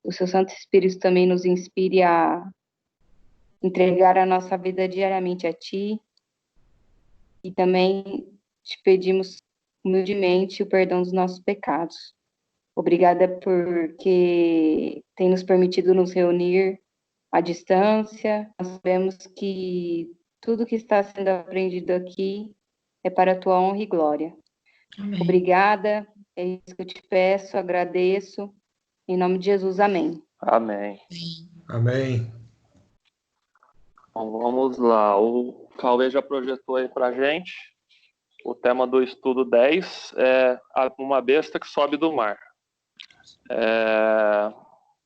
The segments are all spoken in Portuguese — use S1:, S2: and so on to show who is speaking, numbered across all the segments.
S1: o seu Santo Espírito também nos inspire a entregar a nossa vida diariamente a Ti. E também te pedimos humildemente o perdão dos nossos pecados. Obrigada porque tem nos permitido nos reunir à distância. Nós sabemos que tudo que está sendo aprendido aqui é para a Tua honra e glória.
S2: Amém.
S1: Obrigada, é isso que eu te peço, agradeço. Em nome de Jesus, amém.
S3: Amém.
S4: Amém.
S3: Então vamos lá. O Cauê já projetou aí pra gente. O tema do estudo 10 é uma besta que sobe do mar.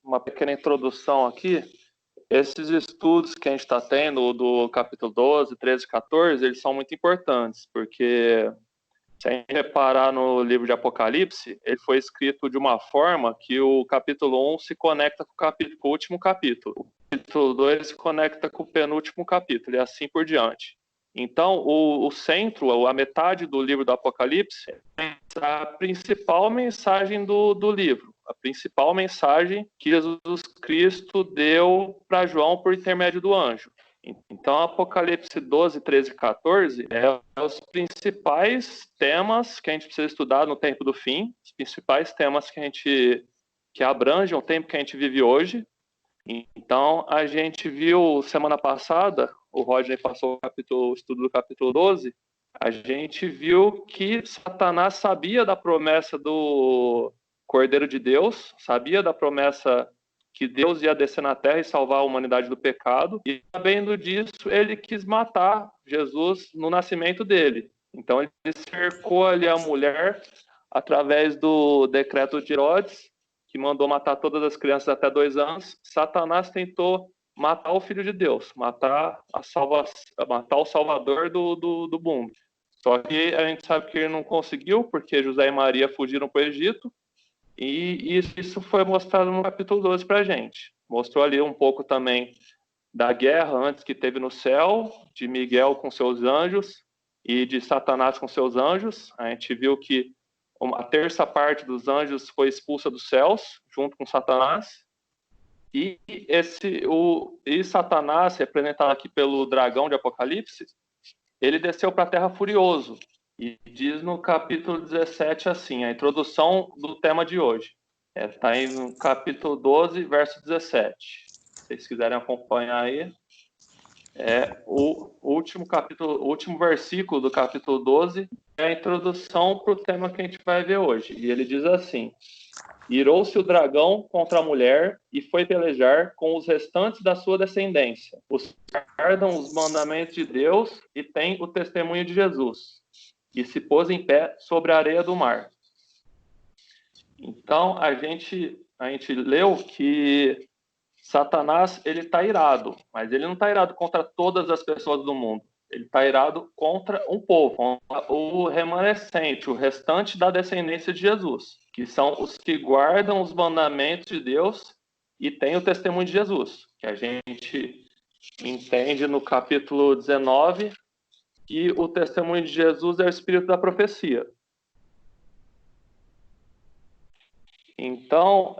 S3: Uma pequena introdução aqui. Esses estudos que a gente está tendo, do capítulo 12, 13 e 14, eles são muito importantes, porque se a gente reparar no livro de Apocalipse, ele foi escrito de uma forma que o capítulo 1 se conecta com o último capítulo. O capítulo 2 se conecta com o penúltimo capítulo, e assim por diante. Então, o centro, a metade do livro do Apocalipse, é a principal mensagem do livro. A principal mensagem que Jesus Cristo deu para João por intermédio do anjo. Então, Apocalipse 12, 13 e 14 é os principais temas que a gente precisa estudar no tempo do fim, os principais temas que abrangem o tempo que a gente vive hoje. Então, a gente viu semana passada, o Rodney passou o estudo do capítulo 12, a gente viu que Satanás sabia da promessa do Cordeiro de Deus, sabia da promessa que Deus ia descer na terra e salvar a humanidade do pecado, e sabendo disso, ele quis matar Jesus no nascimento dele. Então ele cercou ali a mulher através do decreto de Herodes, que mandou matar todas as crianças até 2 anos. Satanás tentou matar o Filho de Deus, matar o Salvador do mundo. Só que a gente sabe que ele não conseguiu, porque José e Maria fugiram para o Egito, e isso foi mostrado no capítulo 12 para a gente. Mostrou ali um pouco também da guerra antes que teve no céu, de Miguel com seus anjos e de Satanás com seus anjos. A gente viu que a terça parte dos anjos foi expulsa dos céus, junto com Satanás. E Satanás, representado aqui pelo dragão de Apocalipse, ele desceu para a terra furioso. E diz no capítulo 17 assim, a introdução do tema de hoje. Está aí no capítulo 12, verso 17. Se vocês quiserem acompanhar aí. O último versículo do capítulo 12 é a introdução para o tema que a gente vai ver hoje. E ele diz assim: irou-se o dragão contra a mulher e foi pelejar com os restantes da sua descendência. Os que guardam os mandamentos de Deus e têm o testemunho de Jesus. E se pôs em pé sobre a areia do mar. Então, a gente leu que Satanás, ele está irado, mas ele não está irado contra todas as pessoas do mundo. Ele está irado contra um povo, contra o remanescente, o restante da descendência de Jesus, que são os que guardam os mandamentos de Deus e têm o testemunho de Jesus, que a gente entende no capítulo 19, que o testemunho de Jesus é o espírito da profecia. Então,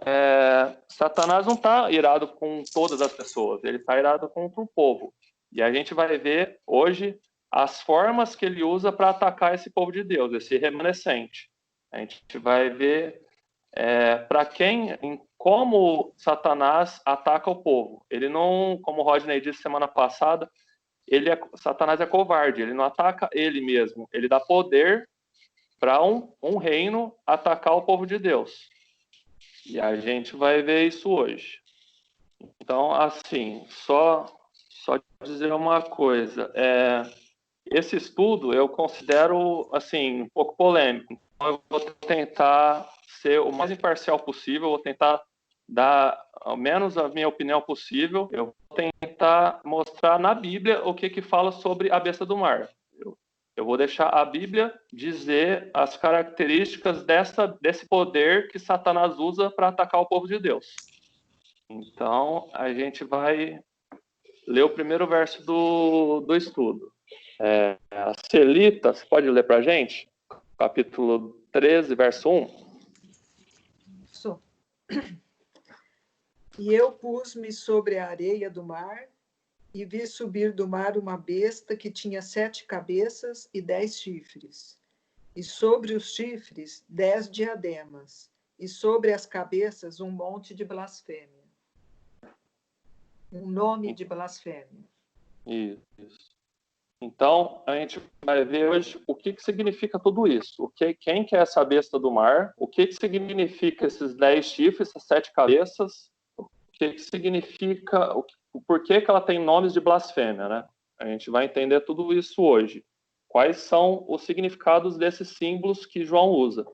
S3: Satanás não está irado com todas as pessoas, ele está irado contra o povo. E a gente vai ver hoje as formas que ele usa para atacar esse povo de Deus, esse remanescente. A gente vai ver como Satanás ataca o povo. Ele não, como o Rodney disse semana passada, Satanás é covarde, ele não ataca ele mesmo, ele dá poder para um reino atacar o povo de Deus. E a gente vai ver isso hoje. Então, assim, só dizer uma coisa. Esse estudo eu considero, assim, um pouco polêmico. Então, eu vou tentar ser o mais imparcial possível, vou tentar dar ao menos a minha opinião possível. Eu vou tentar mostrar na Bíblia o que fala sobre a besta do mar. Eu vou deixar a Bíblia dizer as características desse poder que Satanás usa para atacar o povo de Deus. Então, a gente vai ler o primeiro verso do estudo. A Celita, você pode ler para a gente? Capítulo 13, verso 1.
S2: Sou. E eu pus-me sobre a areia do mar, e vi subir do mar uma besta que tinha 7 cabeças e 10 chifres. E sobre os chifres 10 diademas, e sobre as cabeças um monte de blasfêmia. Um nome de blasfêmia.
S3: Isso. Então, a gente vai ver hoje o que significa tudo isso. Quem que é essa besta do mar? O que significa esses 10 chifres, essas 7 cabeças? O que significa, o porquê que ela tem nomes de blasfêmia, né? A gente vai entender tudo isso hoje. Quais são os significados desses símbolos que João usa?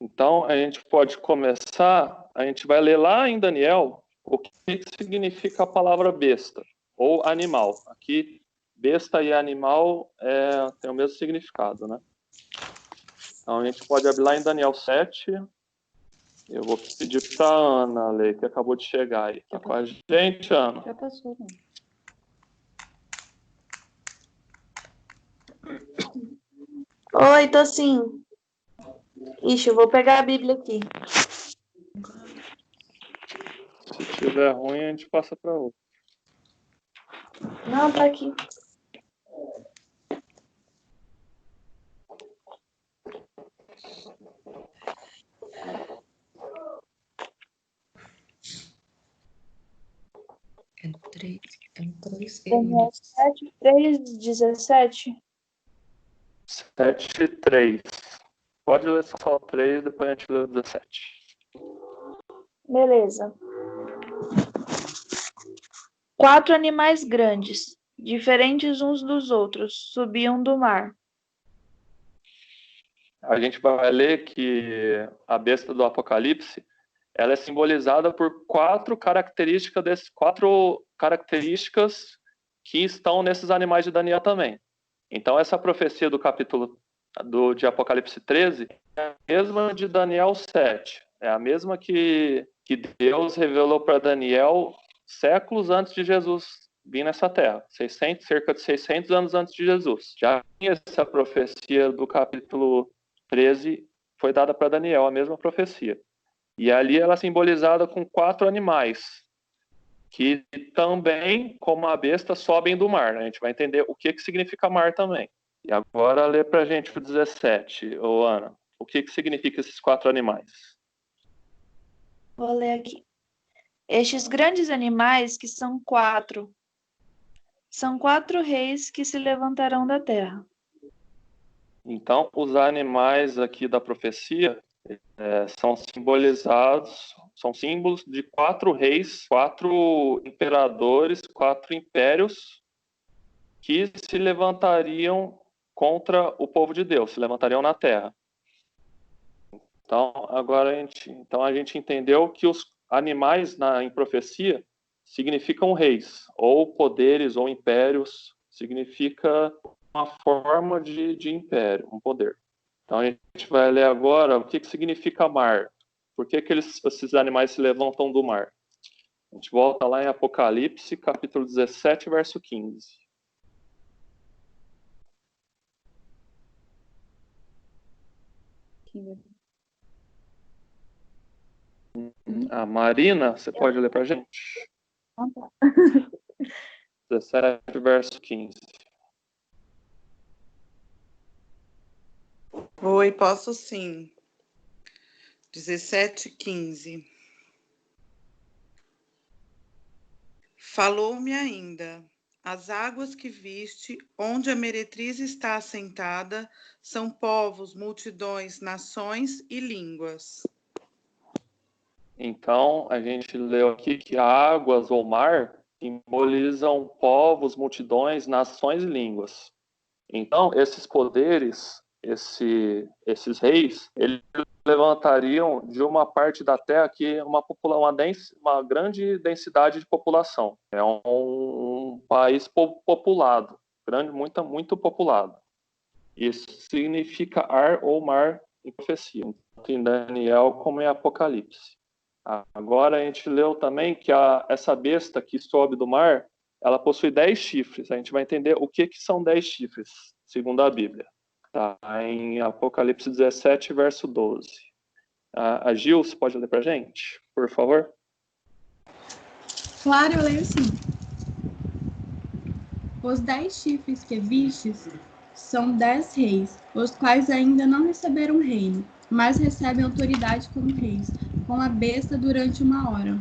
S3: Então, a gente pode começar, a gente vai ler lá em Daniel o que significa a palavra besta ou animal. Aqui, besta e animal tem o mesmo significado, né? Então, a gente pode abrir lá em Daniel 7. Eu vou pedir para a Ana ler, que acabou de chegar aí. Tá com a gente, Ana?
S1: Já passou, né?
S4: Oi, tô sim. Ixi, eu vou pegar a Bíblia aqui.
S3: Se tiver ruim, a gente passa para outra.
S4: Não, tá aqui. Daniel 7, 3, 17.
S3: 7:3. Pode ler só 3, depois a gente lê o 17.
S4: Beleza. 4 animais grandes, diferentes uns dos outros, subiam do mar.
S3: A gente vai ler que a besta do Apocalipse, ela é simbolizada por 4 características que estão nesses animais de Daniel também. Então, essa profecia do capítulo de Apocalipse 13 é a mesma de Daniel 7. É a mesma que Deus revelou para Daniel séculos antes de Jesus vir nessa terra. Cerca de 600 anos antes de Jesus. Já tinha essa profecia do capítulo 13, foi dada para Daniel, a mesma profecia. E ali ela é simbolizada com 4 animais, que também, como a besta, sobem do mar. Né? A gente vai entender o que significa mar também. E agora lê pra gente o 17, ô Ana. O que significa esses 4 animais?
S4: Vou ler aqui. Estes grandes animais, que são 4 reis que se levantarão da terra.
S3: Então, os animais aqui da profecia são simbolizados, são símbolos de 4 reis, 4 imperadores, 4 impérios que se levantariam contra o povo de Deus, se levantariam na terra. Então, agora a gente entendeu que os animais em profecia significam reis, ou poderes, ou impérios, significa uma forma de império, um poder. Então, a gente vai ler agora o que significa mar. Por que esses animais se levantam do mar? A gente volta lá em Apocalipse, capítulo 17, verso 15. A Marina, você pode ler para a gente? 17, verso 15.
S5: Oi, posso sim. 17:15. Falou-me ainda: as águas que viste, onde a meretriz está assentada, são povos, multidões, nações e línguas.
S3: Então, a gente leu aqui que águas ou mar simbolizam povos, multidões, nações e línguas. Então, esses poderes, esses reis, eles levantariam de uma parte da Terra que uma grande densidade de população. É um país populado, grande, muito populado. Isso significa ar ou mar em profecia, tanto em Daniel como em Apocalipse. Agora a gente leu também que essa besta que sobe do mar, ela possui 10 chifres. A gente vai entender o que são 10 chifres, segundo a Bíblia. Tá em Apocalipse 17, verso 12. A Gil, você pode ler para a gente, por favor?
S6: Claro, eu leio assim. Os 10 chifres que vistes são 10 reis, os quais ainda não receberam reino, mas recebem autoridade como reis, com a besta durante 1 hora.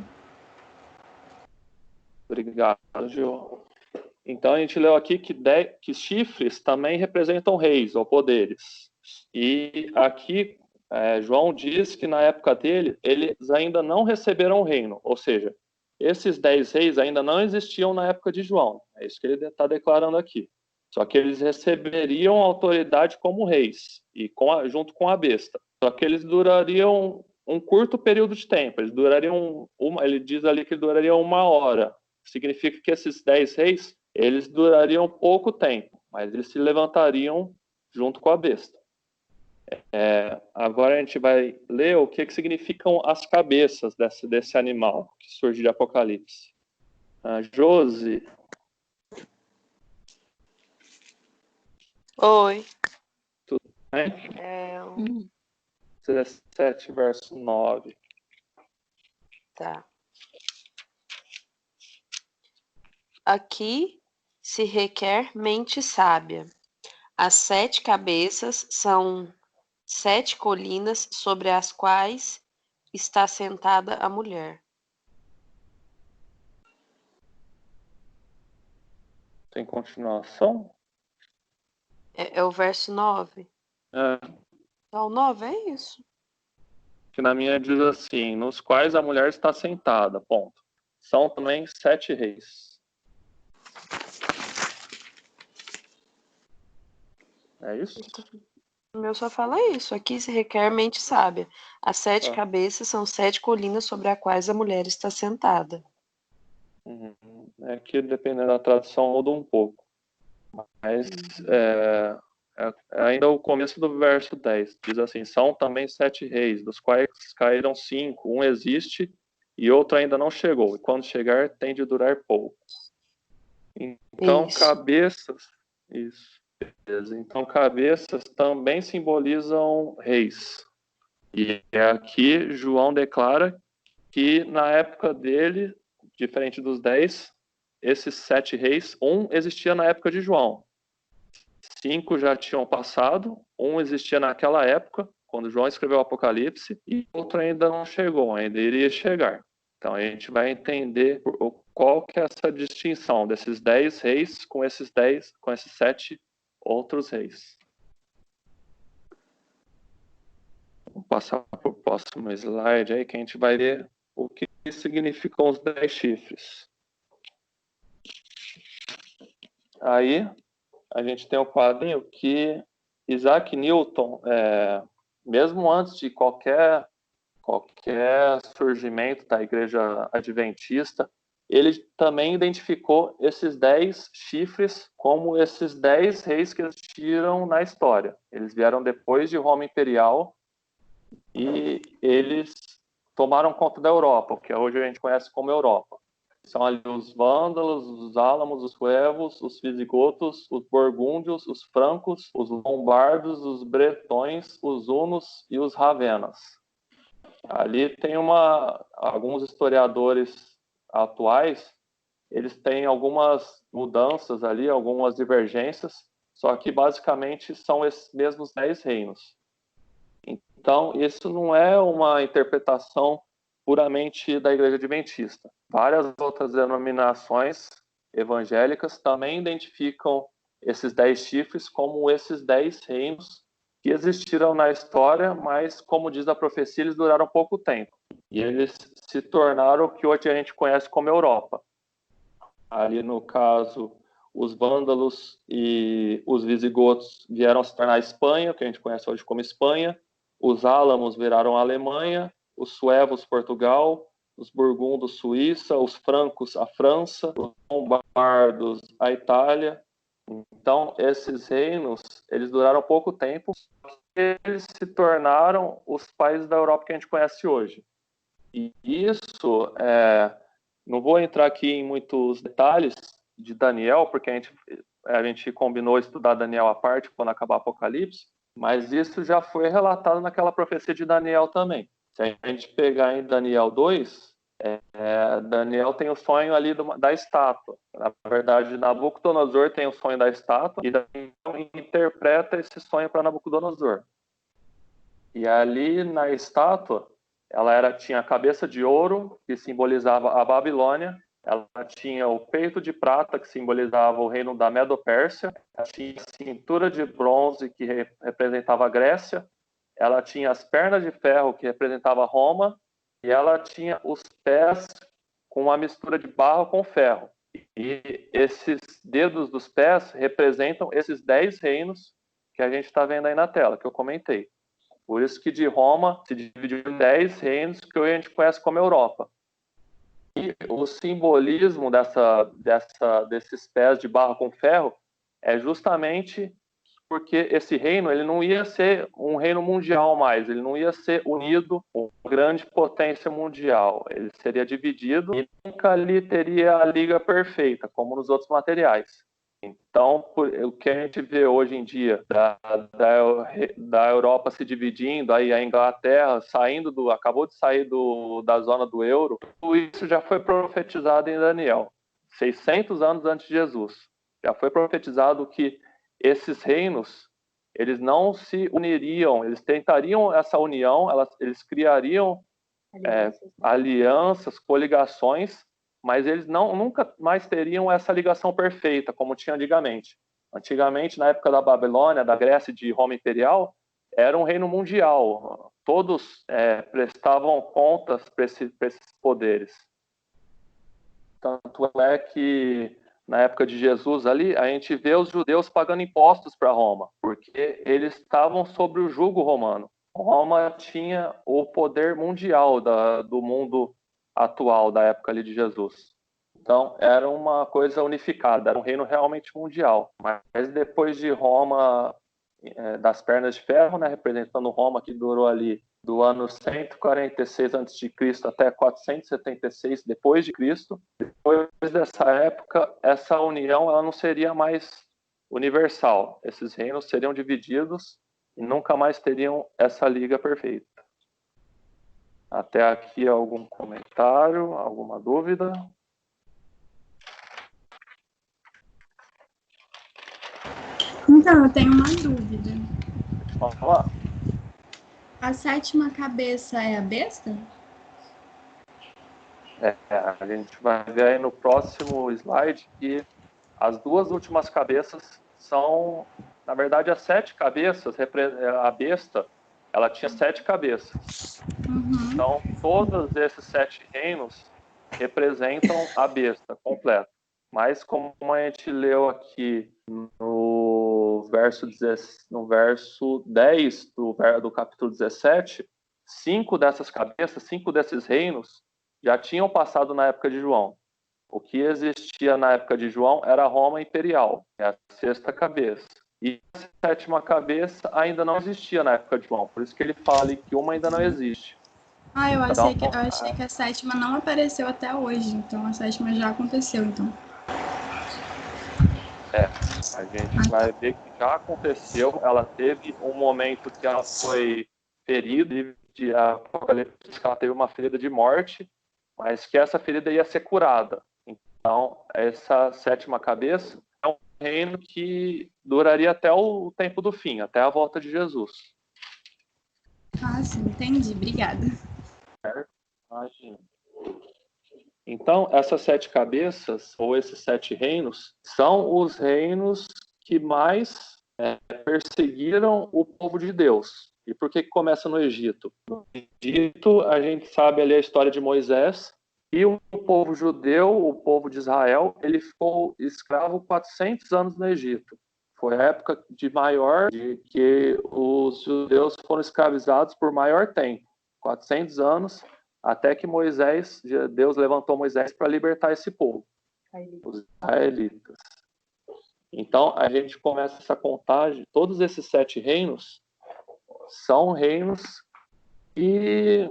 S3: Obrigado, Gil. Então, a gente leu aqui que chifres também representam reis ou poderes. E aqui, João diz que na época dele, eles ainda não receberam o reino. Ou seja, esses 10 reis ainda não existiam na época de João. É isso que ele está declarando aqui. Só que eles receberiam autoridade como reis, e junto com a besta. Só que eles durariam um curto período de tempo. Eles durariam, ele diz ali que durariam 1 hora. Significa que esses 10 reis, eles durariam pouco tempo, mas eles se levantariam junto com a besta. Agora a gente vai ler o que significam as cabeças desse animal que surge de Apocalipse. Josi.
S7: Oi.
S3: Tudo bem? 17, verso 9.
S7: Tá. Aqui se requer mente sábia. As 7 cabeças são 7 colinas sobre as quais está sentada a mulher.
S3: Tem continuação?
S7: É o verso 9? Então, 9 é isso.
S3: Que na minha diz assim, nos quais a mulher está sentada, ponto. São também 7 reis. É isso?
S7: O meu só fala isso. Aqui se requer mente sábia. As 7 cabeças são 7 colinas sobre as quais a mulher está sentada.
S3: É que dependendo da tradução muda um pouco. Mas ainda o começo do verso 10 diz assim: são também 7 reis, dos quais caíram 5. Um existe e outro ainda não chegou. E quando chegar, tem de durar pouco. Então, cabeças. Isso. Beleza. Então, cabeças também simbolizam reis. E aqui João declara que na época dele, diferente dos 10, esses 7 reis, um existia na época de João. 5 já tinham passado, um existia naquela época, quando João escreveu o Apocalipse, e outro ainda não chegou, ainda iria chegar. Então a gente vai entender qual que é essa distinção desses 10 reis com esses 7 outros reis. Vou passar para o próximo slide aí, que a gente vai ver o que significam os 10 chifres. Aí a gente tem o quadrinho que Isaac Newton, mesmo antes de qualquer surgimento da igreja adventista, ele também identificou esses 10 chifres como esses 10 reis que existiram na história. Eles vieram depois de Roma Imperial e eles tomaram conta da Europa, o que hoje a gente conhece como Europa. São ali os vândalos, os álamos, os suevos, os visigotos, os burgúndios, os francos, os lombardos, os bretões, os hunos e os ravenas. Ali tem alguns historiadores atuais, eles têm algumas mudanças ali, algumas divergências, só que basicamente são esses mesmos 10 reinos. Então, isso não é uma interpretação puramente da Igreja Adventista. Várias outras denominações evangélicas também identificam esses 10 chifres como esses 10 reinos que existiram na história, mas, como diz a profecia, eles duraram pouco tempo. E eles se tornaram o que hoje a gente conhece como Europa. Ali, no caso, os vândalos e os visigotos vieram a se tornar a Espanha, o que a gente conhece hoje como Espanha. Os álamos viraram a Alemanha, os suevos Portugal, os burgundos Suíça, os francos a França, os lombardos a Itália. Então, esses reinos, eles duraram pouco tempo, e eles se tornaram os países da Europa que a gente conhece hoje. E isso, não vou entrar aqui em muitos detalhes de Daniel, porque a gente combinou estudar Daniel à parte quando acabar o Apocalipse, mas isso já foi relatado naquela profecia de Daniel também. Se a gente pegar em Daniel 2, Daniel tem o sonho ali da estátua. Na verdade, Nabucodonosor tem o sonho da estátua e Daniel interpreta esse sonho para Nabucodonosor. E ali na estátua, ela tinha a cabeça de ouro, que simbolizava a Babilônia. Ela tinha o peito de prata, que simbolizava o reino da Medo-Pérsia. Ela tinha a cintura de bronze, que representava a Grécia. Ela tinha as pernas de ferro, que representava Roma. E ela tinha os pés com uma mistura de barro com ferro. E esses dedos dos pés representam esses 10 reinos que a gente está vendo aí na tela, que eu comentei. Por isso que de Roma se dividiu em 10 reinos que hoje a gente conhece como Europa. E o simbolismo desses pés de barro com ferro é justamente porque esse reino ele não ia ser um reino mundial mais, ele não ia ser unido com uma grande potência mundial. Ele seria dividido e nunca ali teria a liga perfeita, como nos outros materiais. Então, o que a gente vê hoje em dia da Europa se dividindo, aí a Inglaterra acabou de sair da zona do euro, tudo isso já foi profetizado em Daniel, 600 anos antes de Jesus. Já foi profetizado que esses reinos, eles não se uniriam, eles tentariam essa união, eles criariam alianças, coligações, mas eles nunca mais teriam essa ligação perfeita, como tinha antigamente. Antigamente, na época da Babilônia, da Grécia e de Roma Imperial, era um reino mundial. Todos prestavam contas para esses poderes. Tanto é que, na época de Jesus ali, a gente vê os judeus pagando impostos para Roma, porque eles estavam sob o jugo romano. Roma tinha o poder mundial do mundo atual, da época ali de Jesus. Então, era uma coisa unificada, era um reino realmente mundial. Mas depois de Roma, das pernas de ferro, né, representando Roma, que durou ali do ano 146 a.C. até 476 depois de Cristo. Depois dessa época, essa união ela não seria mais universal. Esses reinos seriam divididos e nunca mais teriam essa liga perfeita. Até aqui algum comentário, alguma dúvida?
S6: Então, eu tenho uma dúvida.
S3: Vamos lá.
S6: A 7ª cabeça é a besta?
S3: A gente vai ver aí no próximo slide que as 2 últimas cabeças são, na verdade, as 7 cabeças, a besta, ela tinha 7 cabeças.
S6: Uhum.
S3: Então, todos esses 7 reinos representam a besta completa. Mas, como a gente leu aqui no verso 10 do capítulo 17, 5 dessas cabeças, 5 desses reinos, já tinham passado na época de João. O que existia na época de João era a Roma Imperial, é a 6ª cabeça. E a 7ª cabeça ainda não existia na época de João, por isso que ele fala que uma ainda não existe.
S6: Eu achei que a 7ª não apareceu até hoje, então a 7ª já aconteceu, então.
S3: A gente vai ver que já aconteceu, ela teve um momento que ela foi ferida, ela teve uma ferida de morte, mas que essa ferida ia ser curada. Então, essa 7ª cabeça é um reino que duraria até o tempo do fim, até a volta de Jesus.
S6: Sim, entendi. Obrigada.
S3: Imagina. Então, essas 7 cabeças, ou esses 7 reinos, são os reinos que mais perseguiram o povo de Deus. E por que começa no Egito? No Egito, a gente sabe ali a história de Moisés, e o povo judeu, o povo de Israel, ele ficou escravo 400 anos no Egito. Foi a época de que os judeus foram escravizados por maior tempo, 400 anos, até que Deus levantou Moisés para libertar esse povo, os israelitas. Então, a gente começa essa contagem, todos esses 7 reinos são reinos que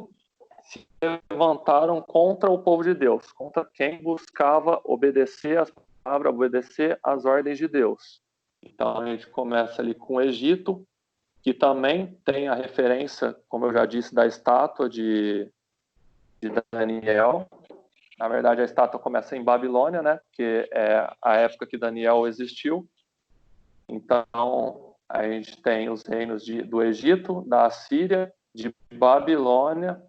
S3: se levantaram contra o povo de Deus, contra quem buscava obedecer as palavras, obedecer às ordens de Deus. Então, a gente começa ali com o Egito, que também tem a referência, como eu já disse, da estátua de Daniel. Na verdade, a estátua começa em Babilônia, né? Porque é a época que Daniel existiu. Então, a gente tem os reinos do Egito, da Assíria, de Babilônia.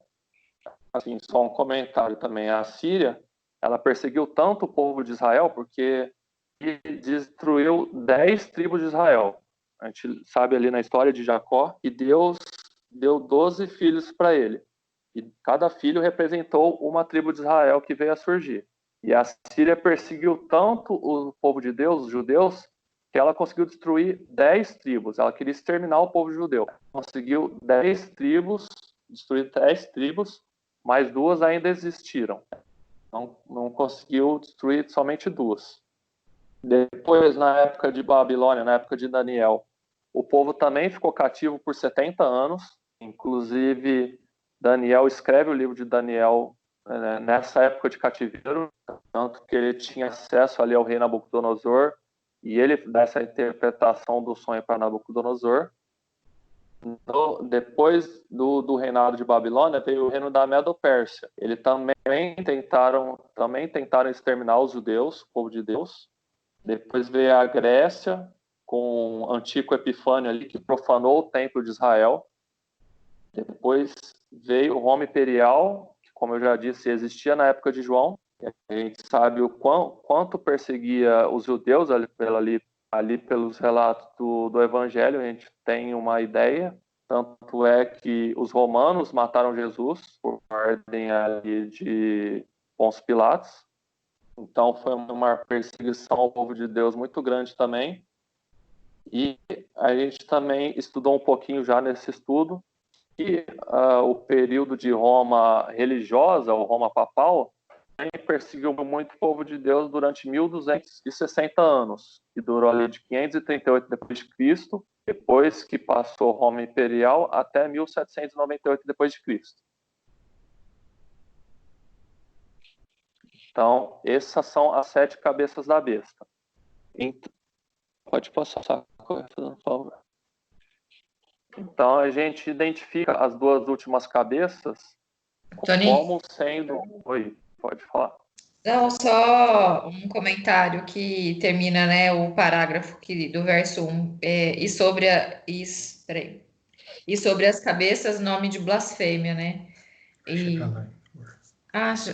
S3: Assim, só um comentário também. A Assíria, ela perseguiu tanto o povo de Israel porque destruiu 10 tribos de Israel. A gente sabe ali na história de Jacó que Deus deu 12 filhos para ele. E cada filho representou uma tribo de Israel que veio a surgir. E a Síria perseguiu tanto o povo de Deus, os judeus, que ela conseguiu destruir 10 tribos. Ela queria exterminar o povo judeu. Conseguiu 10 tribos, destruir 10 tribos, mas 2 ainda existiram. Não conseguiu destruir somente 2. Depois, na época de Babilônia, na época de Daniel, o povo também ficou cativo por 70 anos. Inclusive, Daniel escreve o livro de Daniel nessa época de cativeiro, tanto que ele tinha acesso ali ao rei Nabucodonosor, e ele dá essa interpretação do sonho para Nabucodonosor. Então, depois do reinado de Babilônia, veio o reino da Medo-Pérsia. Eles também tentaram exterminar os judeus, o povo de Deus. Depois veio a Grécia, com Antíoco Epifânio ali, que profanou o templo de Israel. Depois veio Roma Imperial, que, como eu já disse, existia na época de João. A gente sabe o quanto perseguia os judeus ali pelos relatos do Evangelho, a gente tem uma ideia. Tanto é que os romanos mataram Jesus por ordem ali de Pôncio Pilatos. Então foi uma perseguição ao povo de Deus muito grande também. E a gente também estudou um pouquinho já nesse estudo que o período de Roma religiosa, ou Roma papal, perseguiu muito o povo de Deus durante 1260 anos, que durou ali de 538 d.C., depois que passou Roma Imperial, até 1798 d.C. Então, essas são as 7 cabeças da besta. Pode passar, por favor. Então, a gente identifica as 2 últimas cabeças como sendo... Oi, pode falar.
S8: Não, só um comentário que termina, né, o parágrafo do verso 1, e sobre e sobre as cabeças, nome de blasfêmia, né?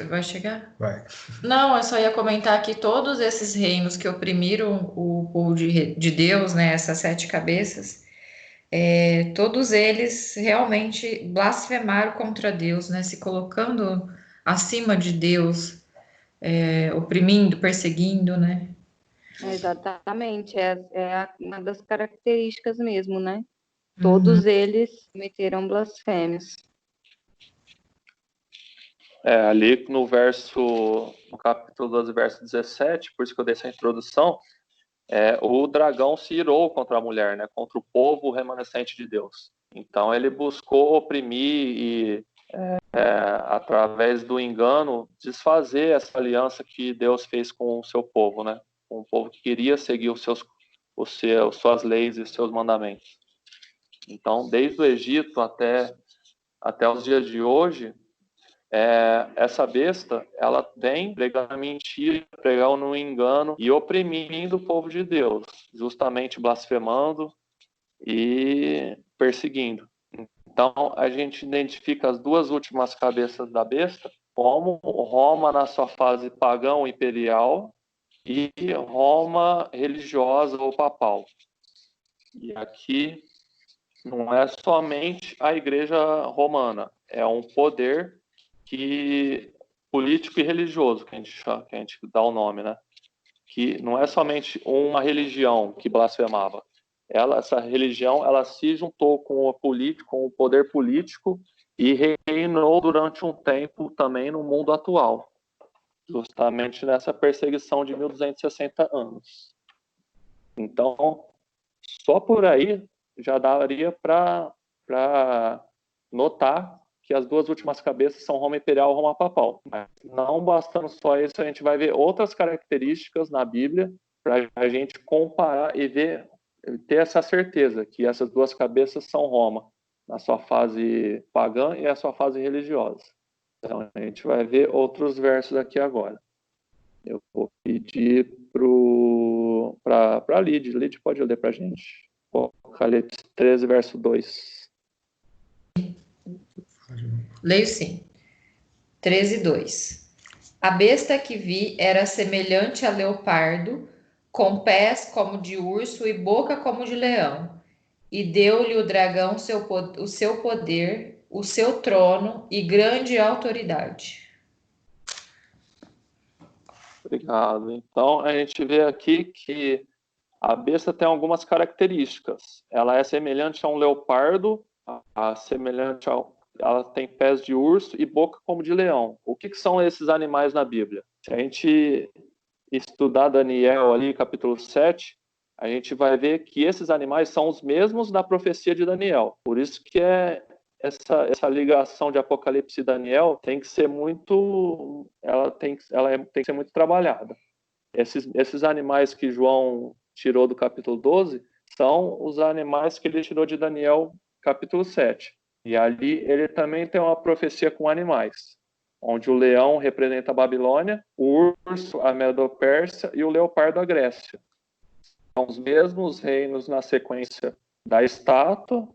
S8: Vai chegar? Vai. Não, eu só ia comentar que todos esses reinos que oprimiram o povo de Deus, né, essas 7 cabeças, todos eles realmente blasfemaram contra Deus, né, se colocando acima de Deus, oprimindo, perseguindo, né?
S1: Exatamente, uma das características mesmo, né? Todos eles cometeram blasfêmias.
S3: Ali no capítulo 12, verso 17, por isso que eu dei essa introdução, o dragão se irou contra a mulher, né? Contra o povo remanescente de Deus. Então ele buscou oprimir e através do engano, desfazer essa aliança que Deus fez com o seu povo, né? Com o povo que queria seguir suas leis e seus mandamentos. Então, desde o Egito até os dias de hoje, essa besta, ela vem pregando mentira, pregando no engano e oprimindo o povo de Deus, justamente blasfemando e perseguindo. Então, a gente identifica as 2 últimas cabeças da besta como Roma na sua fase pagão imperial e Roma religiosa ou papal. E aqui não é somente a igreja romana, é um poder político e religioso, que a gente dá o nome, né? Que não é somente uma religião que blasfemava. Essa religião, ela se juntou com o poder político e reinou durante um tempo também no mundo atual, justamente nessa perseguição de 1260 anos. Então, só por aí já daria para notar que as 2 últimas cabeças são Roma Imperial e Roma Papal. Mas não bastando só isso, a gente vai ver outras características na Bíblia para a gente comparar e ver ter essa certeza que essas duas cabeças são Roma, na sua fase pagã e a sua fase religiosa. Então, a gente vai ver outros versos aqui agora. Eu vou pedir para a Lid. Lid pode ler para a gente. Apocalipse 13, verso 2.
S8: Leio sim. 13, 2. A besta que vi era semelhante a leopardo, com pés como de urso e boca como de leão. E deu-lhe o dragão o seu poder, o seu trono e grande autoridade.
S3: Obrigado. Então, a gente vê aqui que a besta tem algumas características. Ela é semelhante a um leopardo, ela tem pés de urso e boca como de leão. O que são esses animais na Bíblia? Se a gente estudar Daniel ali, capítulo 7, a gente vai ver que esses animais são os mesmos da profecia de Daniel. Por isso que essa ligação de Apocalipse e Daniel tem que ser muito, tem que ser muito trabalhada. Esses animais que João tirou do capítulo 12 são os animais que ele tirou de Daniel, capítulo 7. E ali ele também tem uma profecia com animais, onde o leão representa a Babilônia, o urso a Medo-Pérsia e o leopardo a Grécia. São os mesmos reinos na sequência da estátua,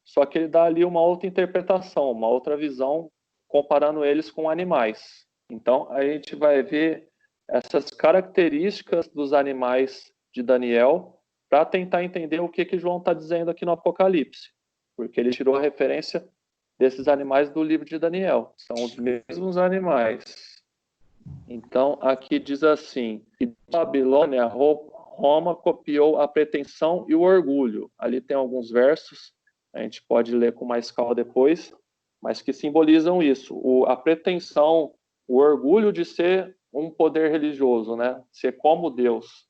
S3: só que ele dá ali uma outra interpretação, uma outra visão, comparando eles com animais. Então, a gente vai ver essas características dos animais de Daniel para tentar entender o que João está dizendo aqui no Apocalipse, porque ele tirou a referência desses animais do livro de Daniel. São os mesmos animais. Então, aqui diz assim, que Babilônia, Roma copiou a pretensão e o orgulho. Ali tem alguns versos, a gente pode ler com mais calma depois, mas que simbolizam isso. A pretensão, o orgulho de ser um poder religioso, né? Ser como Deus,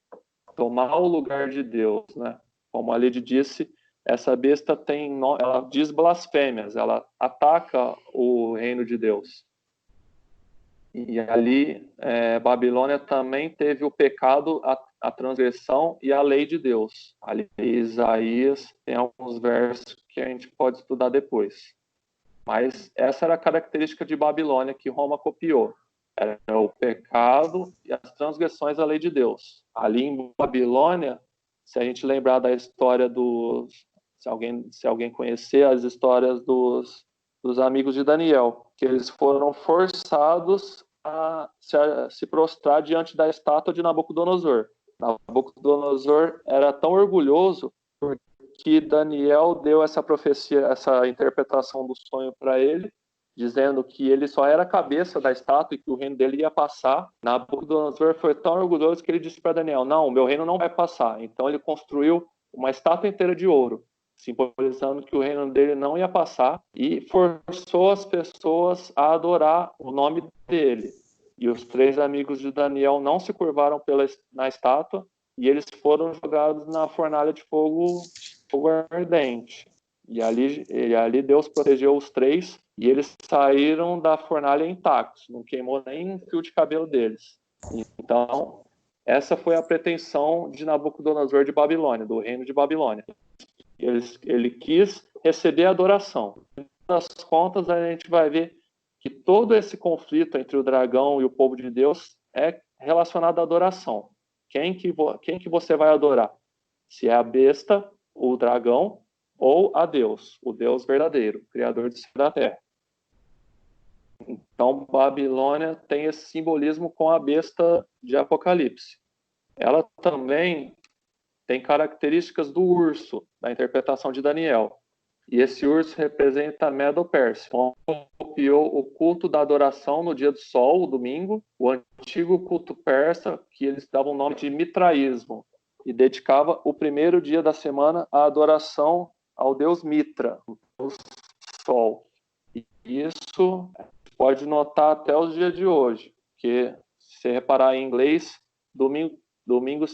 S3: tomar o lugar de Deus, né? Como a Lid disse, essa besta ela diz blasfêmias, ela ataca o reino de Deus. E ali, Babilônia também teve o pecado, a transgressão e a lei de Deus. Ali, Isaías tem alguns versos que a gente pode estudar depois. Mas essa era a característica de Babilônia que Roma copiou. Era o pecado e as transgressões à lei de Deus. Ali em Babilônia, se a gente lembrar da história se alguém conhecer as histórias dos amigos de Daniel, que eles foram forçados a se prostrar diante da estátua de Nabucodonosor. Nabucodonosor era tão orgulhoso que Daniel deu essa profecia, essa interpretação do sonho para ele, dizendo que ele só era a cabeça da estátua e que o reino dele ia passar. Nabucodonosor foi tão orgulhoso que ele disse para Daniel, não, o meu reino não vai passar. Então ele construiu uma estátua inteira de ouro, simbolizando que o reino dele não ia passar, e forçou as pessoas a adorar o nome dele. E os 3 amigos de Daniel não se curvaram na estátua, e eles foram jogados na fornalha de fogo ardente. E ali Deus protegeu os 3, e eles saíram da fornalha intactos, não queimou nem um fio de cabelo deles. Então, essa foi a pretensão de Nabucodonosor de Babilônia, do reino de Babilônia. Ele quis receber adoração. Das contas, a gente vai ver que todo esse conflito entre o dragão e o povo de Deus é relacionado à adoração. Quem que você vai adorar? Se é a besta, o dragão, ou a Deus, o Deus verdadeiro, criador do céu e da terra. Então, Babilônia tem esse simbolismo com a besta de Apocalipse. Ela também tem características do urso, da interpretação de Daniel. E esse urso representa a Medo-Pérsia. Copiou o culto da adoração no dia do sol, o domingo, o antigo culto persa, que eles davam o nome de mitraísmo, e dedicava o primeiro dia da semana à adoração ao deus Mitra, o deus sol. E isso pode notar até os dias de hoje, porque se você reparar em inglês, domingo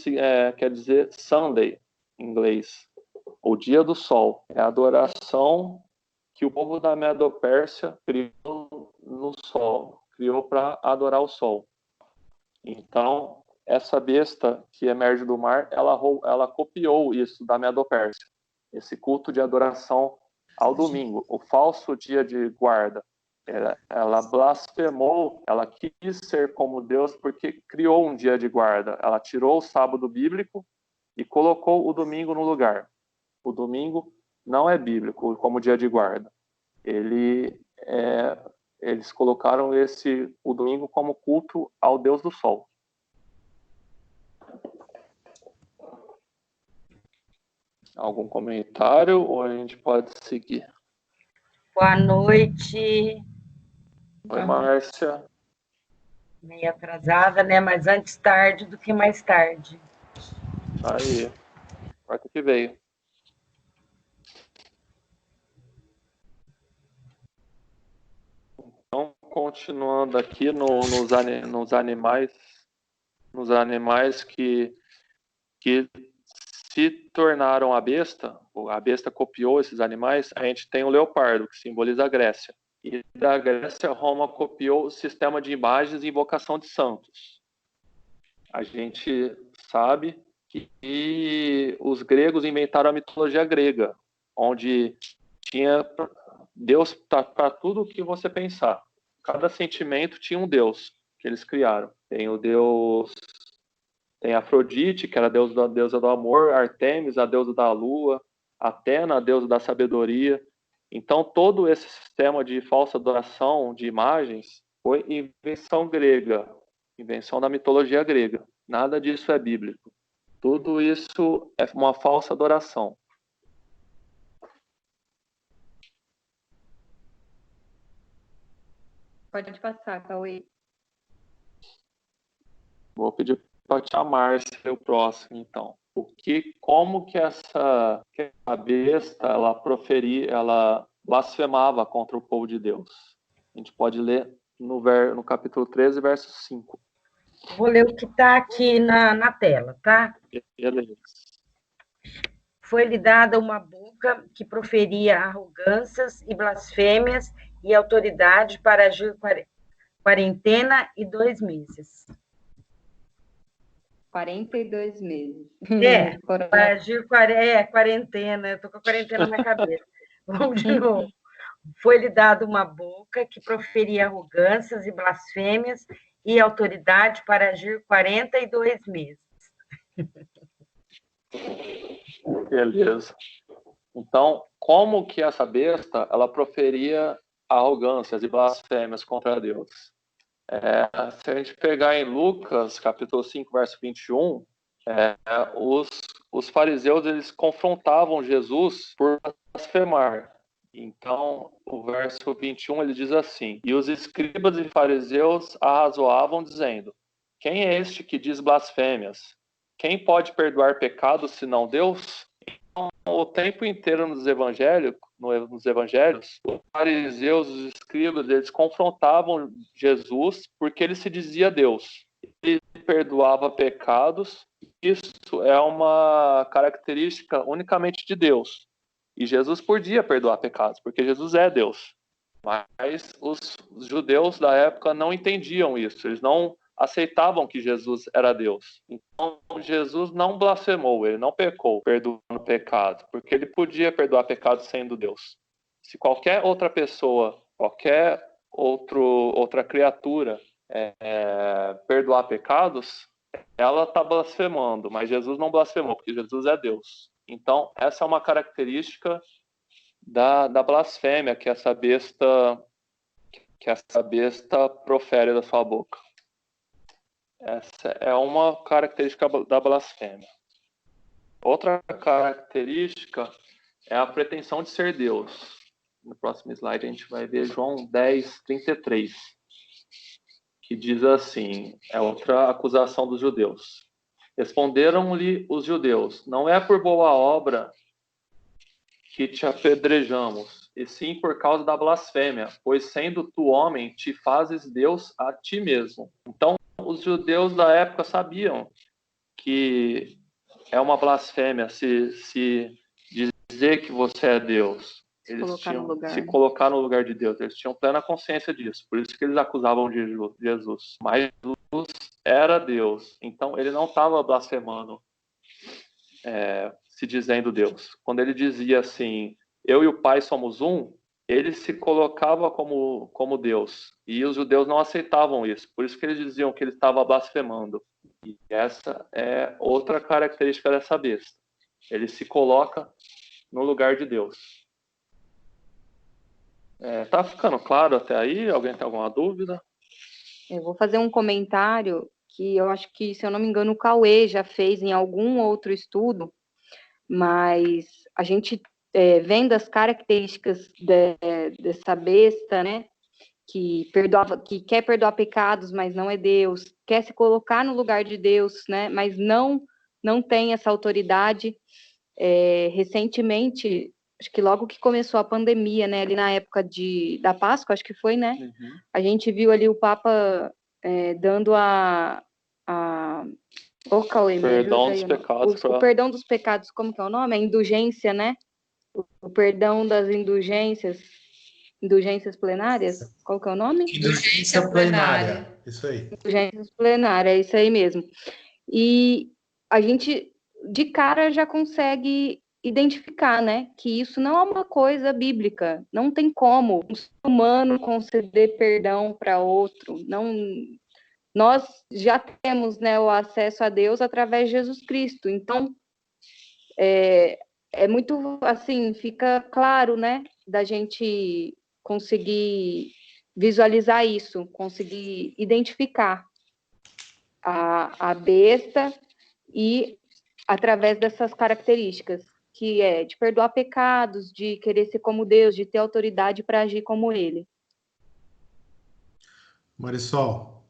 S3: quer dizer Sunday, em inglês, o dia do sol. É a adoração que o povo da Medo-Pérsia criou no sol, criou para adorar o sol. Então, essa besta que emerge do mar, ela copiou isso da Medo-Pérsia, esse culto de adoração ao domingo, o falso dia de guarda. Ela blasfemou, ela quis ser como Deus porque criou um dia de guarda. Ela tirou o sábado bíblico e colocou o domingo no lugar. O domingo não é bíblico como dia de guarda. Eles colocaram o domingo como culto ao Deus do Sol. Algum comentário ou a gente pode seguir?
S9: Boa noite.
S3: Oi, Márcia.
S9: Meio atrasada, né? Mas antes tarde do que mais tarde.
S3: Aí, quarta que veio. Então, continuando aqui nos animais que se tornaram a besta copiou esses animais, a gente tem o leopardo, que simboliza a Grécia. E da Grécia, Roma copiou o sistema de imagens e invocação de santos. A gente sabe que os gregos inventaram a mitologia grega, onde tinha Deus para tudo que você pensar. Cada sentimento tinha um Deus que eles criaram. Tem o Deus... Tem Afrodite, que era a deusa do amor, Artemis, a deusa da lua, Atena, a deusa da sabedoria. Então, todo esse sistema de falsa adoração de imagens foi invenção grega, invenção da mitologia grega. Nada disso é bíblico. Tudo isso é uma falsa adoração.
S1: Pode passar, Cauê.
S3: Vou pedir para a tia Márcia o próximo, então. Como que a besta, ela blasfemava contra o povo de Deus? A gente pode ler no capítulo 13, verso 5.
S9: Vou ler o que está aqui na tela, tá?
S3: Beleza.
S9: Foi-lhe dada uma boca que proferia arrogâncias e blasfêmias e autoridade para agir 42 meses.
S1: 42 meses.
S9: Para agir quarentena. Eu estou com a quarentena na cabeça. Vamos de novo. Foi-lhe dada uma boca que proferia arrogâncias e blasfêmias e autoridade para agir 42 meses.
S3: Beleza. Então, como que essa besta, ela proferia arrogâncias e blasfêmias contra Deus? Se a gente pegar em Lucas, capítulo 5, verso 21, os fariseus, eles confrontavam Jesus por blasfemar. Então, o verso 21, ele diz assim: e os escribas e fariseus arrazoavam, dizendo: quem é este que diz blasfêmias? Quem pode perdoar pecados, senão Deus? Então, o tempo inteiro nos evangelhos, os fariseus, os escribas, eles confrontavam Jesus porque ele se dizia Deus. Ele perdoava pecados. Isso é uma característica unicamente de Deus. E Jesus podia perdoar pecados, porque Jesus é Deus. Mas os judeus da época não entendiam isso. Eles não aceitavam que Jesus era Deus. Então, Jesus não blasfemou, ele não pecou, perdoando pecado, porque ele podia perdoar pecados sendo Deus. Se qualquer outra pessoa, qualquer outra criatura perdoar pecados, ela está blasfemando, mas Jesus não blasfemou, porque Jesus é Deus. Então, essa é uma característica da blasfêmia que essa besta profere da sua boca. Essa é uma característica da blasfêmia. Outra característica é a pretensão de ser Deus. No próximo slide a gente vai ver João 10, 33, que diz assim, é outra acusação dos judeus. Responderam-lhe os judeus: não é por boa obra que te apedrejamos, e sim por causa da blasfêmia, pois sendo tu homem, te fazes Deus a ti mesmo. Então, os judeus da época sabiam que é uma blasfêmia se dizer que você é Deus. Eles tinham se colocar no lugar de Deus. Eles tinham plena consciência disso. Por isso que eles acusavam de Jesus. Mas Jesus era Deus. Então, ele não estava blasfemando, se dizendo Deus. Quando ele dizia assim, eu e o Pai somos um, ele se colocava como Deus. E os judeus não aceitavam isso. Por isso que eles diziam que ele estava blasfemando. E essa é outra característica dessa besta. Ele se coloca no lugar de Deus. Tá ficando claro até aí? Alguém tem alguma dúvida?
S1: Eu vou fazer um comentário que eu acho que, se eu não me engano, o Cauê já fez em algum outro estudo, mas a gente vendo as características dessa besta, né, que quer perdoar pecados, mas não é Deus, quer se colocar no lugar de Deus, né, mas não tem essa autoridade. Recentemente, acho que logo que começou a pandemia, né, ali na época da Páscoa, acho que foi, né, a gente viu ali o Papa dando o Cauê,
S3: perdão dos pecados.
S1: O perdão dos pecados, como que é o nome? A indulgência, né? O perdão das indulgências plenárias? Qual que é o nome?
S8: Indulgência plenária.
S10: Isso aí.
S1: Indulgências plenárias, é isso aí mesmo. E a gente, de cara, já consegue identificar, né, que isso não é uma coisa bíblica. Não tem como um ser humano conceder perdão para outro. Não... Nós já temos, né, o acesso a Deus através de Jesus Cristo. Então, é muito, assim, fica claro, né, da gente conseguir visualizar isso, conseguir identificar a besta e através dessas características, que é de perdoar pecados, de querer ser como Deus, de ter autoridade para agir como Ele.
S10: Marisol,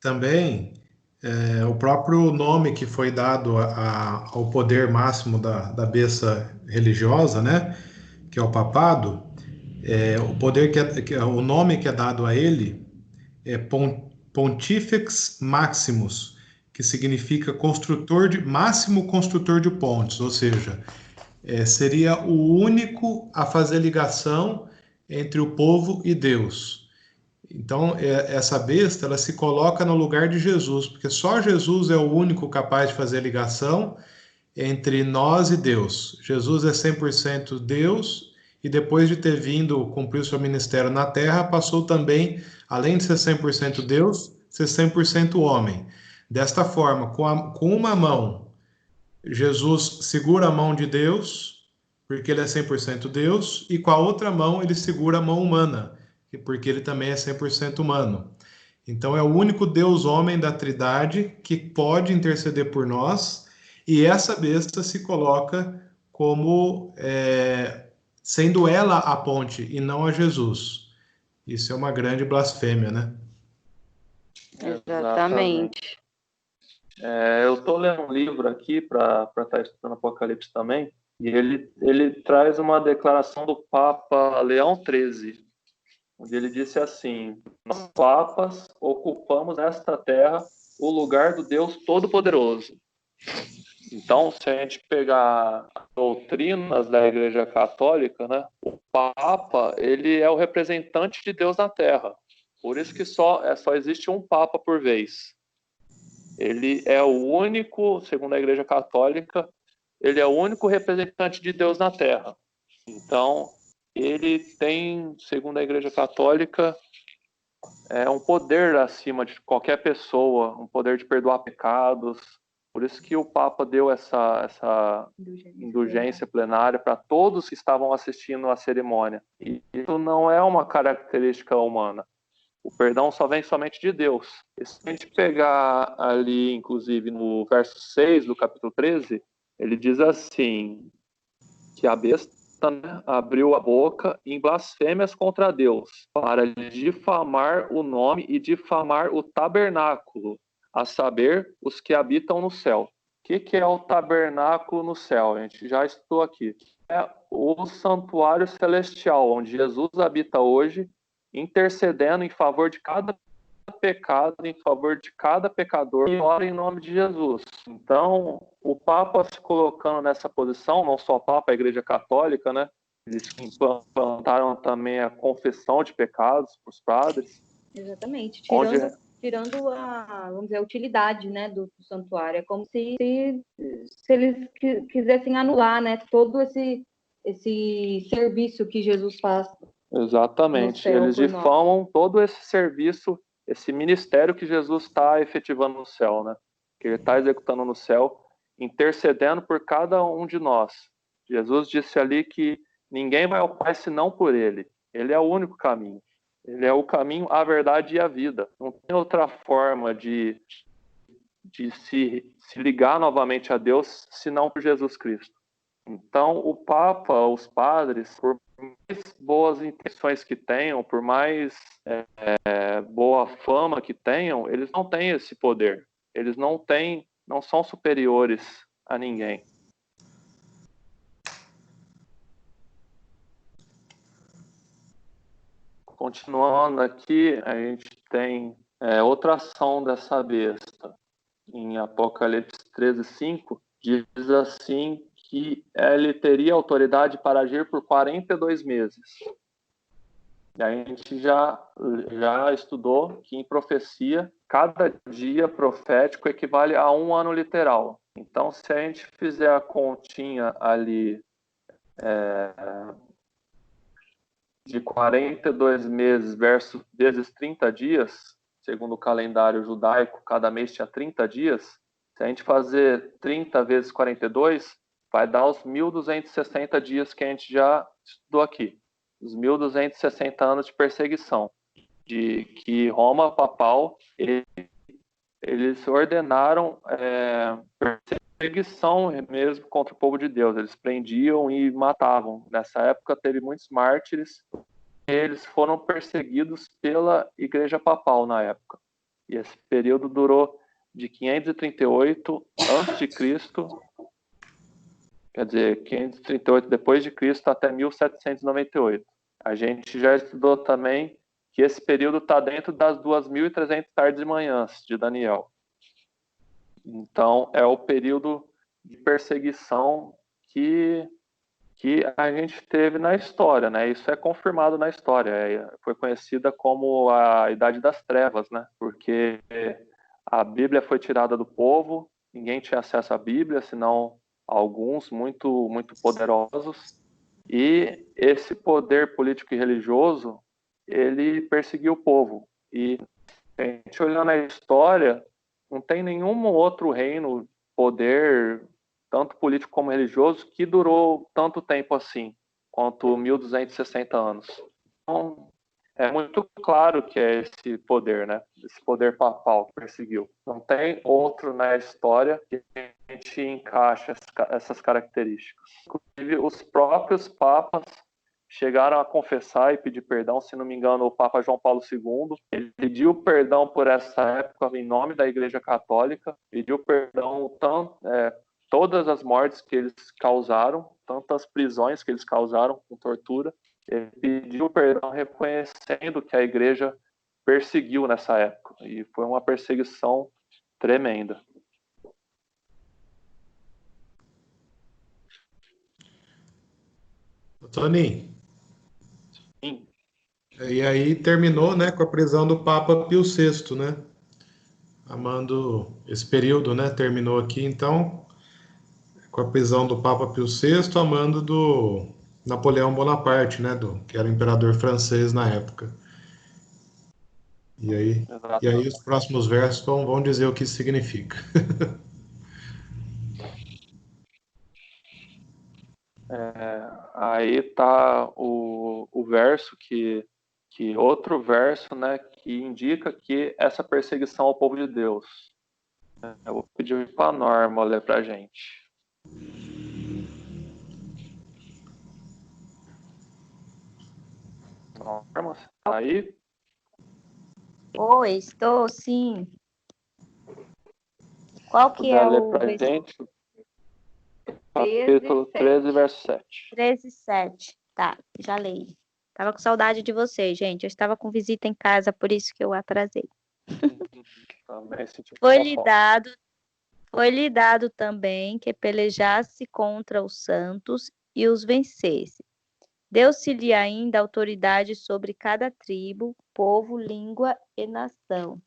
S10: também o próprio nome que foi dado ao poder máximo da besta religiosa, né, que é o papado, o poder o nome que é dado a ele é Pontifex Maximus, que significa máximo construtor de pontes, ou seja, seria o único a fazer ligação entre o povo e Deus. Então, essa besta, ela se coloca no lugar de Jesus, porque só Jesus é o único capaz de fazer ligação entre nós e Deus. Jesus é 100% Deus, e depois de ter vindo cumprir seu ministério na Terra, passou também, além de ser 100% Deus, ser 100% homem. Desta forma, com uma mão, Jesus segura a mão de Deus, porque ele é 100% Deus, e com a outra mão ele segura a mão humana, porque ele também é 100% humano. Então é o único Deus homem da Trindade que pode interceder por nós, e essa besta se coloca como sendo ela a ponte e não a Jesus. Isso é uma grande blasfêmia, né?
S1: Exatamente.
S3: Eu estou lendo um livro aqui para estar estudando Apocalipse também, e ele traz uma declaração do Papa Leão XIII, onde ele disse assim: nós papas ocupamos nesta terra o lugar do Deus Todo-Poderoso. Então, se a gente pegar as doutrinas da Igreja Católica, né, o Papa, ele é o representante de Deus na Terra. Por isso que só existe um Papa por vez. Ele é o único, segundo a Igreja Católica, ele é o único representante de Deus na Terra. Então, ele tem, segundo a Igreja Católica, um poder acima de qualquer pessoa, um poder de perdoar pecados. Por isso que o Papa deu essa indulgência plenária para todos que estavam assistindo à cerimônia. E isso não é uma característica humana. O perdão só vem somente de Deus. E se a gente pegar ali, inclusive, no verso 6 do capítulo 13, ele diz assim, que a besta, né, abriu a boca em blasfêmias contra Deus, para difamar o nome e difamar o tabernáculo, a saber, os que habitam no céu. O que é o tabernáculo no céu? A gente já estudou aqui. É o santuário celestial, onde Jesus habita hoje, intercedendo em favor de cada pecado, em favor de cada pecador, e ora em nome de Jesus. Então, o Papa se colocando nessa posição, não só o Papa, a Igreja Católica, né, Eles implantaram também a confissão de pecados para os padres.
S1: Exatamente,
S3: onde
S1: tirando vamos dizer, a utilidade, né, do santuário. É como se eles quisessem anular, né, todo esse serviço que Jesus faz.
S3: Exatamente, eles difamam todo esse serviço, esse ministério que Jesus está efetivando no céu, né? Que ele está executando no céu, intercedendo por cada um de nós. Jesus disse ali que ninguém vai ao Pai senão por ele. Ele é o único caminho. Ele é o caminho, a verdade e a vida. Não tem outra forma de se ligar novamente a Deus senão por Jesus Cristo. Então, o Papa, os padres, por mais boas intenções que tenham, por mais boa fama que tenham, eles não têm esse poder. Eles não são superiores a ninguém. Continuando aqui, a gente tem outra ação dessa besta. Em Apocalipse 13:5, diz assim que ele teria autoridade para agir por 42 meses. E a gente já estudou que em profecia, cada dia profético equivale a um ano literal. Então, se a gente fizer a continha ali de 42 meses vezes 30 dias, segundo o calendário judaico, cada mês tinha 30 dias. Se a gente fazer 30 vezes 42, vai dar os 1.260 dias que a gente já estudou aqui. Os 1.260 anos de perseguição. De que Roma papal, eles ordenaram perseguição mesmo contra o povo de Deus. Eles prendiam e matavam. Nessa época teve muitos mártires. Eles foram perseguidos pela Igreja Papal na época. E esse período durou de 538 a.C., quer dizer, 538 depois de Cristo até 1798. A gente já estudou também que esse período está dentro das 2.300 tardes e manhãs de Daniel. Então, é o período de perseguição que a gente teve na história, né? Isso é confirmado na história. Foi conhecida como a Idade das Trevas, né? Porque a Bíblia foi tirada do povo, ninguém tinha acesso à Bíblia, senão alguns muito, muito poderosos. E esse poder político e religioso, ele perseguiu o povo. E a gente olhando a história, não tem nenhum outro reino, poder, tanto político como religioso, que durou tanto tempo assim, quanto 1.260 anos. Então, é muito claro que é esse poder, né? Esse poder papal que perseguiu. Não tem outro na história que a gente encaixa essas características. Inclusive, os próprios papas chegaram a confessar e pedir perdão, se não me engano, o Papa João Paulo II, ele pediu perdão por essa época em nome da Igreja Católica, pediu perdão todas as mortes que eles causaram, tantas prisões que eles causaram com tortura. Ele pediu perdão reconhecendo que a Igreja perseguiu nessa época, e foi uma perseguição tremenda.
S10: Toninho.
S3: Sim.
S10: E aí terminou, né, com a prisão do Papa Pio VI, né? Esse período, né, terminou aqui, então, com a prisão do Papa Pio VI, a mando do Napoleão Bonaparte, né, que era imperador francês na época. E aí os próximos versos vão dizer o que isso significa.
S3: Aí tá o verso que outro verso, né, que indica que essa perseguição ao povo de Deus. Eu vou pedir para a Norma ler para a gente. Norma, você tá aí?
S11: Oi, estou sim. Qual que é
S3: ler
S11: o
S3: pra
S11: versículo?
S3: gente, capítulo 13, verso 7.
S11: 13, 7. Tá, já leio. Tava com saudade de vocês, gente. Eu estava com visita em casa, por isso que eu atrasei. Foi-lhe dado também que pelejasse contra os santos e os vencesse. Deu-se-lhe ainda autoridade sobre cada tribo, povo, língua e nação.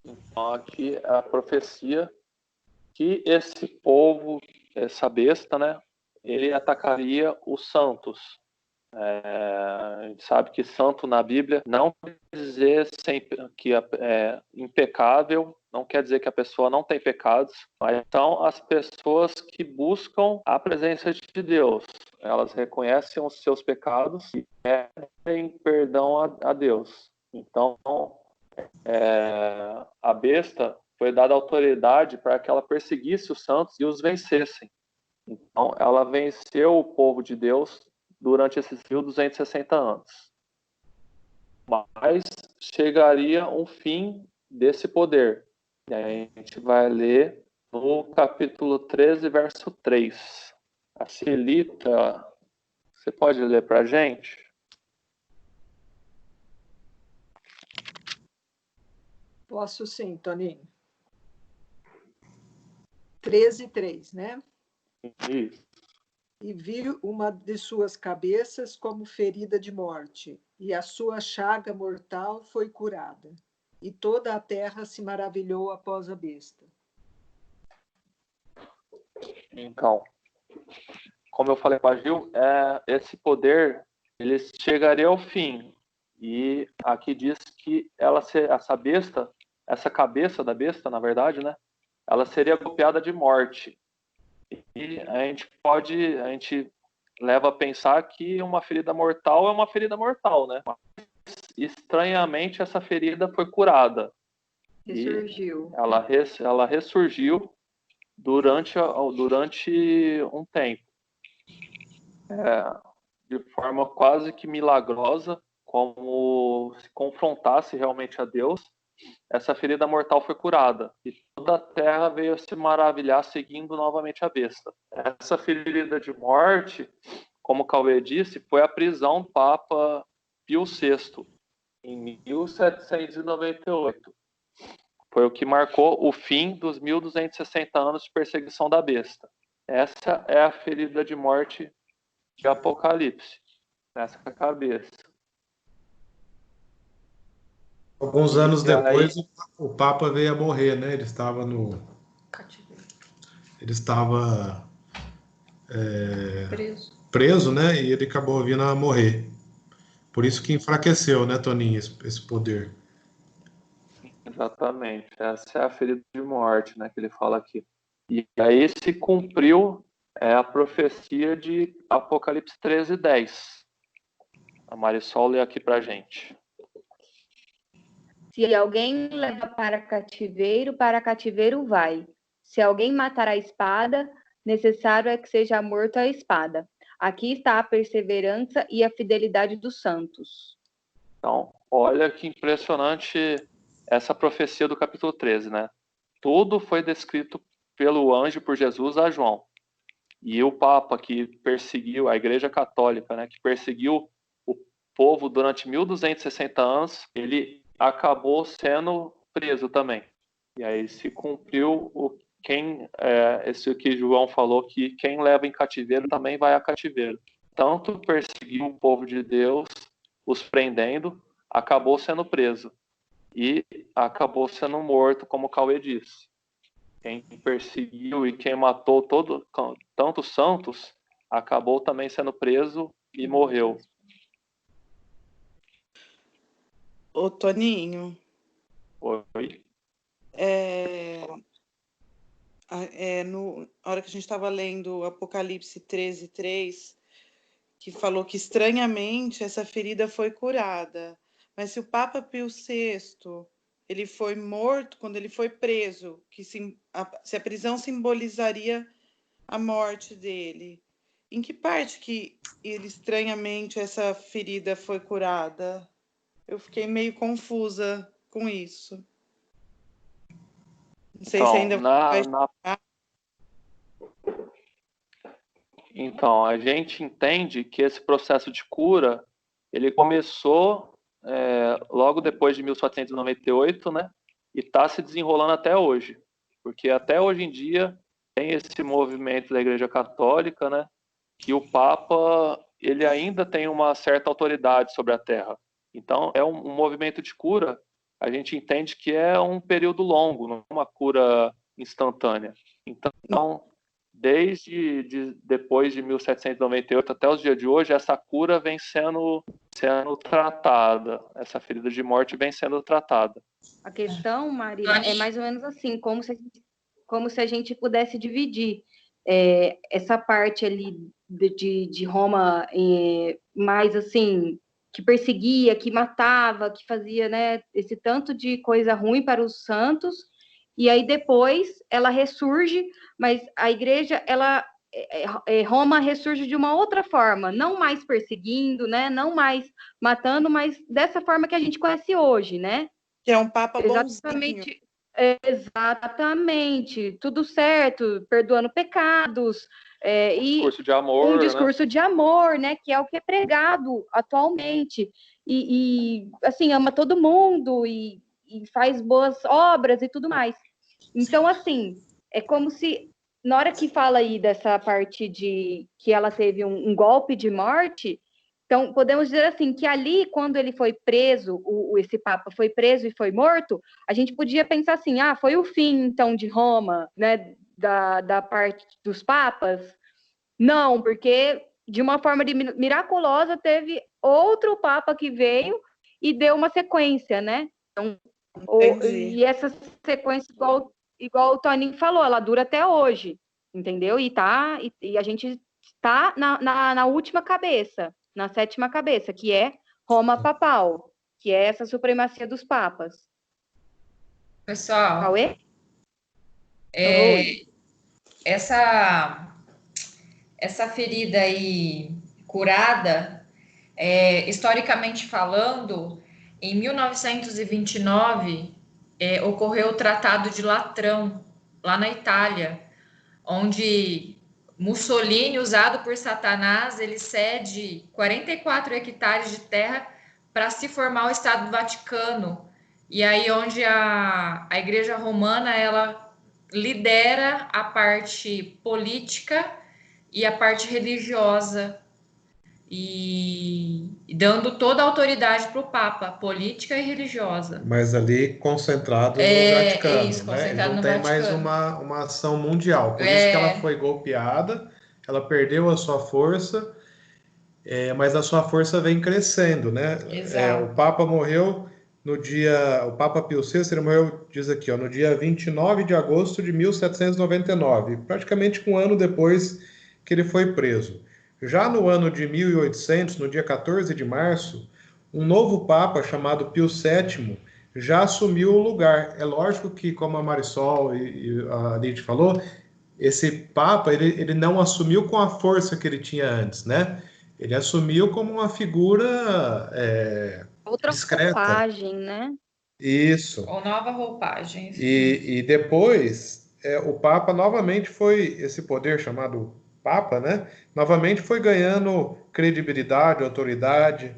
S3: Então, aqui é a profecia que esse povo, essa besta, né, ele atacaria os santos. A gente sabe que santo na Bíblia não quer dizer que é impecável, não quer dizer que a pessoa não tem pecados, mas são as pessoas que buscam a presença de Deus. Elas reconhecem os seus pecados e pedem perdão a Deus. Então, a besta foi dada autoridade para que ela perseguisse os santos e os vencessem. Então, ela venceu o povo de Deus durante esses 1260 anos. Mas chegaria um fim desse poder. E aí a gente vai ler no capítulo 13, verso 3. A Celita, você pode ler para a gente?
S2: Posso sim, Toninho. 13:3, né?
S3: Isso.
S2: E viu uma de suas cabeças como ferida de morte, e a sua chaga mortal foi curada. E toda a terra se maravilhou após a besta.
S3: Então, como eu falei para a Gil, esse poder ele chegaria ao fim. E aqui diz que essa besta, essa cabeça da besta, na verdade, né, ela seria golpeada de morte. E a gente leva a pensar que uma ferida mortal é uma ferida mortal, né? Mas, estranhamente, essa ferida foi curada.
S1: Ressurgiu.
S3: E ela ressurgiu durante um tempo. De forma quase que milagrosa, como se confrontasse realmente a Deus, essa ferida mortal foi curada. E toda a terra veio a se maravilhar seguindo novamente a besta. Essa ferida de morte, como Cauê disse, foi a prisão do Papa Pio VI, em 1798. Foi o que marcou o fim dos 1260 anos de perseguição da besta. Essa é a ferida de morte de Apocalipse, nessa cabeça.
S10: Alguns anos depois, o Papa veio a morrer, né? Ele estava preso, né? E ele acabou vindo a morrer. Por isso que enfraqueceu, né, Toninho, esse poder.
S3: Exatamente. Essa é a ferida de morte, né, que ele fala aqui. E aí se cumpriu a profecia de Apocalipse 13:10. A Marisol lê aqui pra gente.
S1: Se alguém leva para cativeiro vai. Se alguém matar a espada, necessário é que seja morto a espada. Aqui está a perseverança e a fidelidade dos santos.
S3: Então, olha que impressionante essa profecia do capítulo 13, né? Tudo foi descrito pelo anjo, por Jesus a João. E o Papa que perseguiu, a Igreja Católica, né, que perseguiu o povo durante 1260 anos, ele acabou sendo preso também. E aí se cumpriu esse que João falou, que quem leva em cativeiro também vai a cativeiro. Tanto perseguiu o povo de Deus, os prendendo, acabou sendo preso. E acabou sendo morto, como o Cauê disse. Quem perseguiu e quem matou tantos santos, acabou também sendo preso e morreu.
S5: Ô, Toninho.
S3: Oi.
S5: Na hora que a gente estava lendo Apocalipse 13:3, que falou que estranhamente essa ferida foi curada. Mas se o Papa Pio VI ele foi morto quando ele foi preso, se a prisão simbolizaria a morte dele, em que parte que ele estranhamente essa ferida foi curada? Eu fiquei meio confusa com isso. Não sei se ainda
S3: Então, a gente entende que esse processo de cura, ele começou logo depois de 1798, né? E está se desenrolando até hoje. Porque até hoje em dia tem esse movimento da Igreja Católica, né? que o Papa ele ainda tem uma certa autoridade sobre a Terra. Então, é um movimento de cura, a gente entende que é um período longo, não é uma cura instantânea. Então, depois de 1798 até os dias de hoje, essa cura vem sendo tratada, essa ferida de morte vem sendo tratada.
S1: A questão, Marília, é mais ou menos assim, como se a gente pudesse dividir essa parte ali de Roma mais assim, que perseguia, que matava, que fazia, né, esse tanto de coisa ruim para os santos, e aí depois ela ressurge, mas a igreja, Roma ressurge de uma outra forma, não mais perseguindo, né, não mais matando, mas dessa forma que a gente conhece hoje, né?
S5: Que é um Papa
S1: bonzinho. Exatamente, tudo certo, perdoando pecados,
S3: discurso de amor,
S1: um discurso de amor, né, que é o que é pregado atualmente, e assim, ama todo mundo, e faz boas obras e tudo mais. Então, assim, é como se, na hora que fala aí dessa parte de que ela teve um golpe de morte, então, podemos dizer assim, que ali, quando ele foi preso, esse Papa foi preso e foi morto, a gente podia pensar assim, foi o fim, então, de Roma, né, da parte dos papas? Não, porque, de uma forma miraculosa, teve outro Papa que veio e deu uma sequência, né? Então, e essa sequência, igual o Toninho falou, ela dura até hoje, entendeu? E a gente está na última cabeça, na 7ª cabeça, que é Roma papal, que é essa supremacia dos papas.
S8: Pessoal,
S1: Cauê?
S8: Essa ferida aí curada, historicamente falando, em 1929, ocorreu o Tratado de Latrão, lá na Itália, onde Mussolini, usado por Satanás, ele cede 44 hectares de terra para se formar o Estado do Vaticano. E aí onde a Igreja Romana, ela lidera a parte política e a parte religiosa, e dando toda a autoridade para o Papa, política e religiosa.
S10: Mas ali concentrado no Vaticano,
S8: isso,
S10: né? Ele
S8: concentrado
S10: não
S8: no
S10: tem
S8: Vaticano.
S10: mais uma ação mundial. Por isso que ela foi golpeada, ela perdeu a sua força, mas a sua força vem crescendo, né?
S8: Exato.
S10: O Papa morreu o Papa Pio VI, ele morreu, diz aqui, no dia 29 de agosto de 1799, praticamente um ano depois que ele foi preso. Já no ano de 1800, no dia 14 de março, um novo Papa chamado Pio VII já assumiu o lugar. É lógico que, como a Marisol e a Lid falou, esse Papa ele não assumiu com a força que ele tinha antes, né? Ele assumiu como uma figura
S1: outra
S10: discreta.
S1: roupagem, né?
S10: Isso.
S8: Ou nova roupagem.
S10: E depois, o Papa novamente esse poder chamado Papa, né? Novamente foi ganhando credibilidade, autoridade.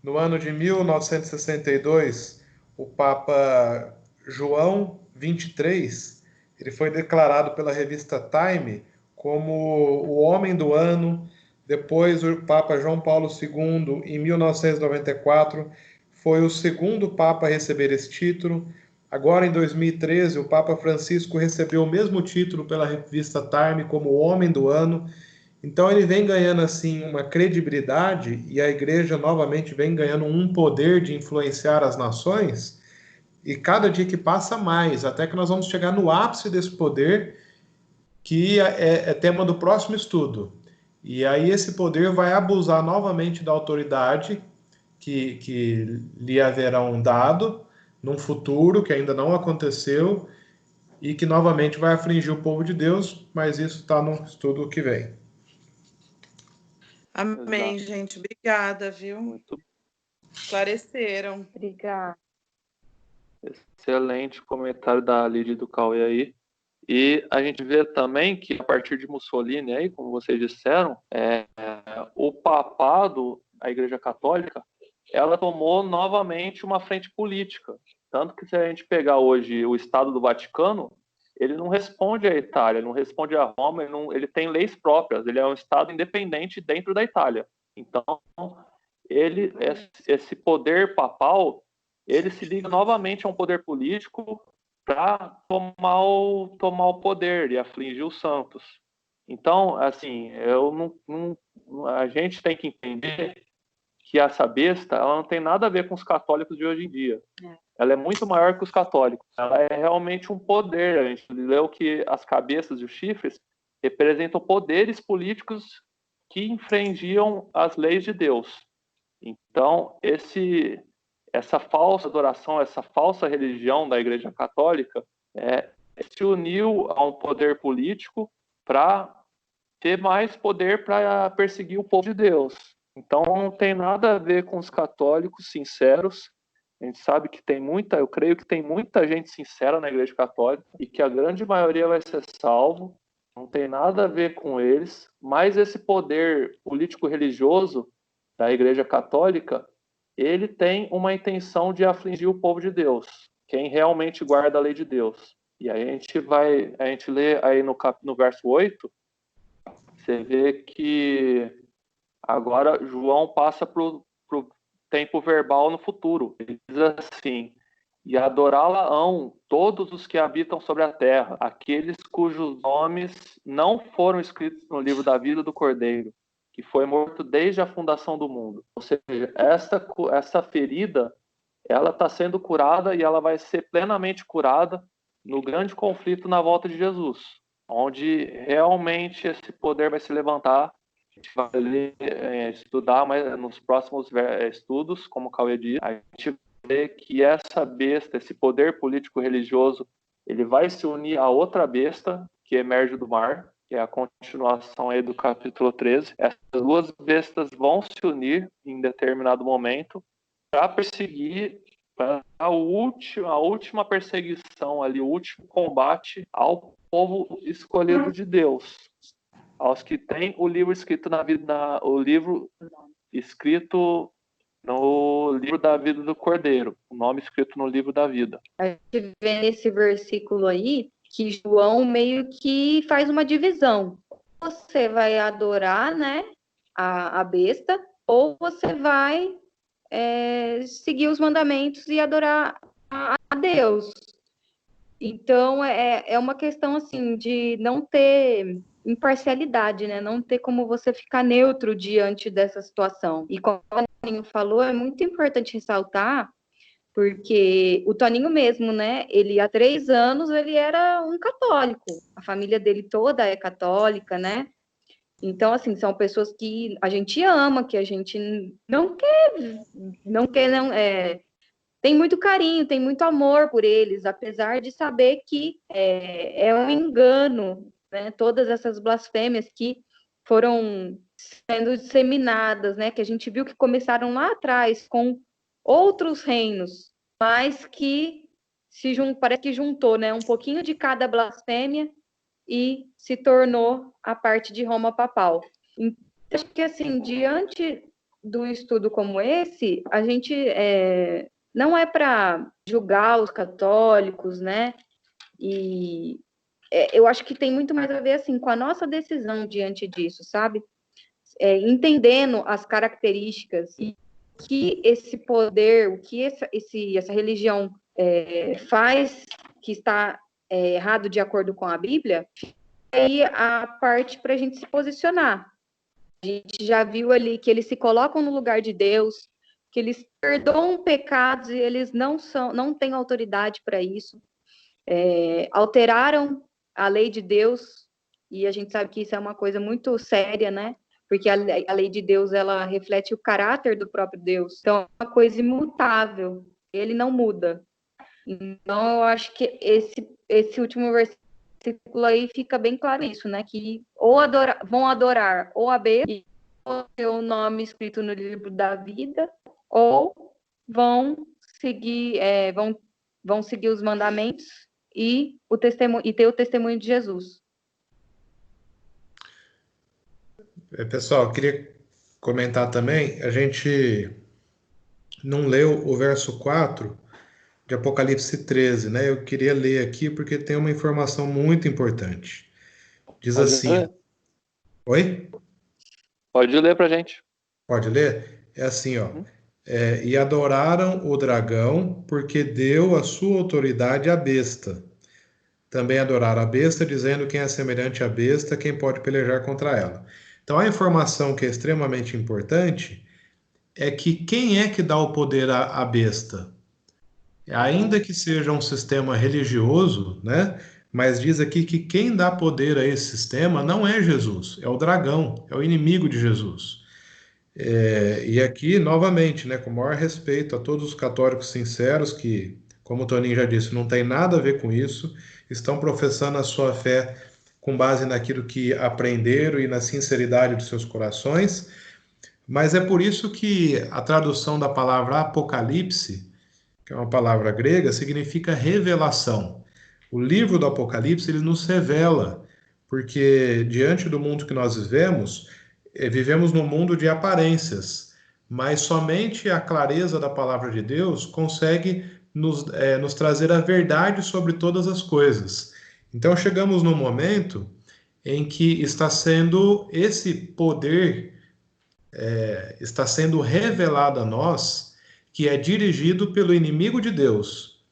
S10: No ano de 1962, o Papa João XXIII, ele foi declarado pela revista Time como o homem do ano. Depois, o Papa João Paulo II, em 1994, foi o segundo Papa a receber esse título. Agora, em 2013, o Papa Francisco recebeu o mesmo título pela revista Time como o homem do ano. Então ele vem ganhando assim uma credibilidade, e a igreja novamente vem ganhando um poder de influenciar as nações, e cada dia que passa mais, até que nós vamos chegar no ápice desse poder, que é tema do próximo estudo. E aí esse poder vai abusar novamente da autoridade que lhe haverão dado num futuro que ainda não aconteceu, e que novamente vai afligir o povo de Deus, mas isso está no estudo que vem.
S5: Amém, gente. Obrigada, viu?
S3: Muito
S5: Esclareceram.
S1: Obrigada.
S3: Excelente comentário da Lídia e do Cauê aí. E a gente vê também que, a partir de Mussolini, aí, como vocês disseram, o papado, a Igreja Católica, ela tomou novamente uma frente política. Tanto que, se a gente pegar hoje o Estado do Vaticano, ele não responde à Itália, não responde a Roma, ele tem leis próprias, ele é um Estado independente dentro da Itália. Então, esse poder papal, ele se liga novamente a um poder político para tomar o poder e afligir os santos. Então, assim, a gente tem que entender que essa besta, ela não tem nada a ver com os católicos de hoje em dia. Ela é muito maior que os católicos. Ela é realmente um poder. A gente leu que as cabeças e os chifres representam poderes políticos que infringiam as leis de Deus. Então, essa falsa adoração, essa falsa religião da Igreja Católica se uniu a um poder político para ter mais poder para perseguir o povo de Deus. Então, não tem nada a ver com os católicos sinceros. A gente sabe que eu creio que tem muita gente sincera na Igreja Católica e que a grande maioria vai ser salvo. Não tem nada a ver com eles, mas esse poder político-religioso da Igreja Católica, ele tem uma intenção de afligir o povo de Deus, quem realmente guarda a lei de Deus. E aí a gente lê aí no verso 8, você vê que agora João passa para o tempo verbal no futuro. Ele diz assim: e adorá-la-ão todos os que habitam sobre a terra, aqueles cujos nomes não foram escritos no livro da vida do Cordeiro, que foi morto desde a fundação do mundo. Ou seja, essa ferida, ela está sendo curada e ela vai ser plenamente curada no grande conflito na volta de Jesus, onde realmente esse poder vai se levantar. A gente vai estudar mas nos próximos estudos, como o Cauê disse, a gente vê que essa besta, esse poder político-religioso, ele vai se unir a outra besta que emerge do mar, que é a continuação aí do capítulo 13. Essas duas bestas vão se unir em determinado momento para perseguir a última perseguição ali, o último combate ao povo escolhido de Deus, aos que têm o livro escrito o livro escrito no livro da vida do Cordeiro, o nome escrito no livro da vida.
S1: A gente vê nesse versículo aí que João meio que faz uma divisão. Você vai adorar, né, a besta, ou você vai seguir os mandamentos e adorar a Deus. Então, é uma questão, assim, de não ter imparcialidade, né? Não ter como você ficar neutro diante dessa situação. E como o Toninho falou, é muito importante ressaltar, porque o Toninho mesmo, né? Ele, há 3 anos, ele era um católico. A família dele toda é católica, né? Então, assim, são pessoas que a gente ama, que a gente não tem muito carinho, tem muito amor por eles, apesar de saber que é um engano, né? Todas essas blasfêmias que foram sendo disseminadas, né? Que a gente viu que começaram lá atrás com outros reinos, mas que parece que juntou, né? Um pouquinho de cada blasfêmia e se tornou a parte de Roma papal. Então, acho que, assim, diante do estudo como esse, a gente não é para julgar os católicos, né? E eu acho que tem muito mais a ver, assim, com a nossa decisão diante disso, sabe? Entendendo as características e que esse poder, o que essa religião faz, que está errado de acordo com a Bíblia, aí a parte para a gente se posicionar. A gente já viu ali que eles se colocam no lugar de Deus, que eles perdoam pecados e eles não têm autoridade para isso. Alteraram a lei de Deus, e a gente sabe que isso é uma coisa muito séria, né? Porque a lei de Deus, ela reflete o caráter do próprio Deus. Então, é uma coisa imutável, ele não muda. Então, eu acho que esse último versículo aí fica bem claro isso, né? Que vão adorar ou a besta, ou ter o nome escrito no livro da vida, ou vão seguir os mandamentos e ter o testemunho de Jesus.
S10: Pessoal, eu queria comentar também, a gente não leu o verso 4 de Apocalipse 13, né? Eu queria ler aqui porque tem uma informação muito importante. Diz
S3: Pode
S10: assim,
S3: ler?
S10: oi?
S3: Pode ler pra gente.
S10: Pode ler? É assim, ó.
S3: Uhum.
S10: E adoraram o dragão porque deu a sua autoridade à besta. Também adoraram a besta, dizendo quem é semelhante à besta, quem pode pelejar contra ela. Então, a informação que é extremamente importante é que quem é que dá o poder à besta? Ainda que seja um sistema religioso, né? Mas diz aqui que quem dá poder a esse sistema não é Jesus, é o dragão, é o inimigo de Jesus. E aqui, novamente, né, com o maior respeito a todos os católicos sinceros que, como o Toninho já disse, não tem nada a ver com isso, estão professando a sua fé com base naquilo que aprenderam e na sinceridade dos seus corações, mas é por isso que a tradução da palavra Apocalipse, que é uma palavra grega, significa revelação. O livro do Apocalipse, ele nos revela, porque diante do mundo que nós vivemos num mundo de aparências, mas somente a clareza da palavra de Deus consegue nos trazer a verdade sobre todas as coisas. Então chegamos num momento em que esse poder está sendo revelado a nós, que é dirigido pelo inimigo de Deus,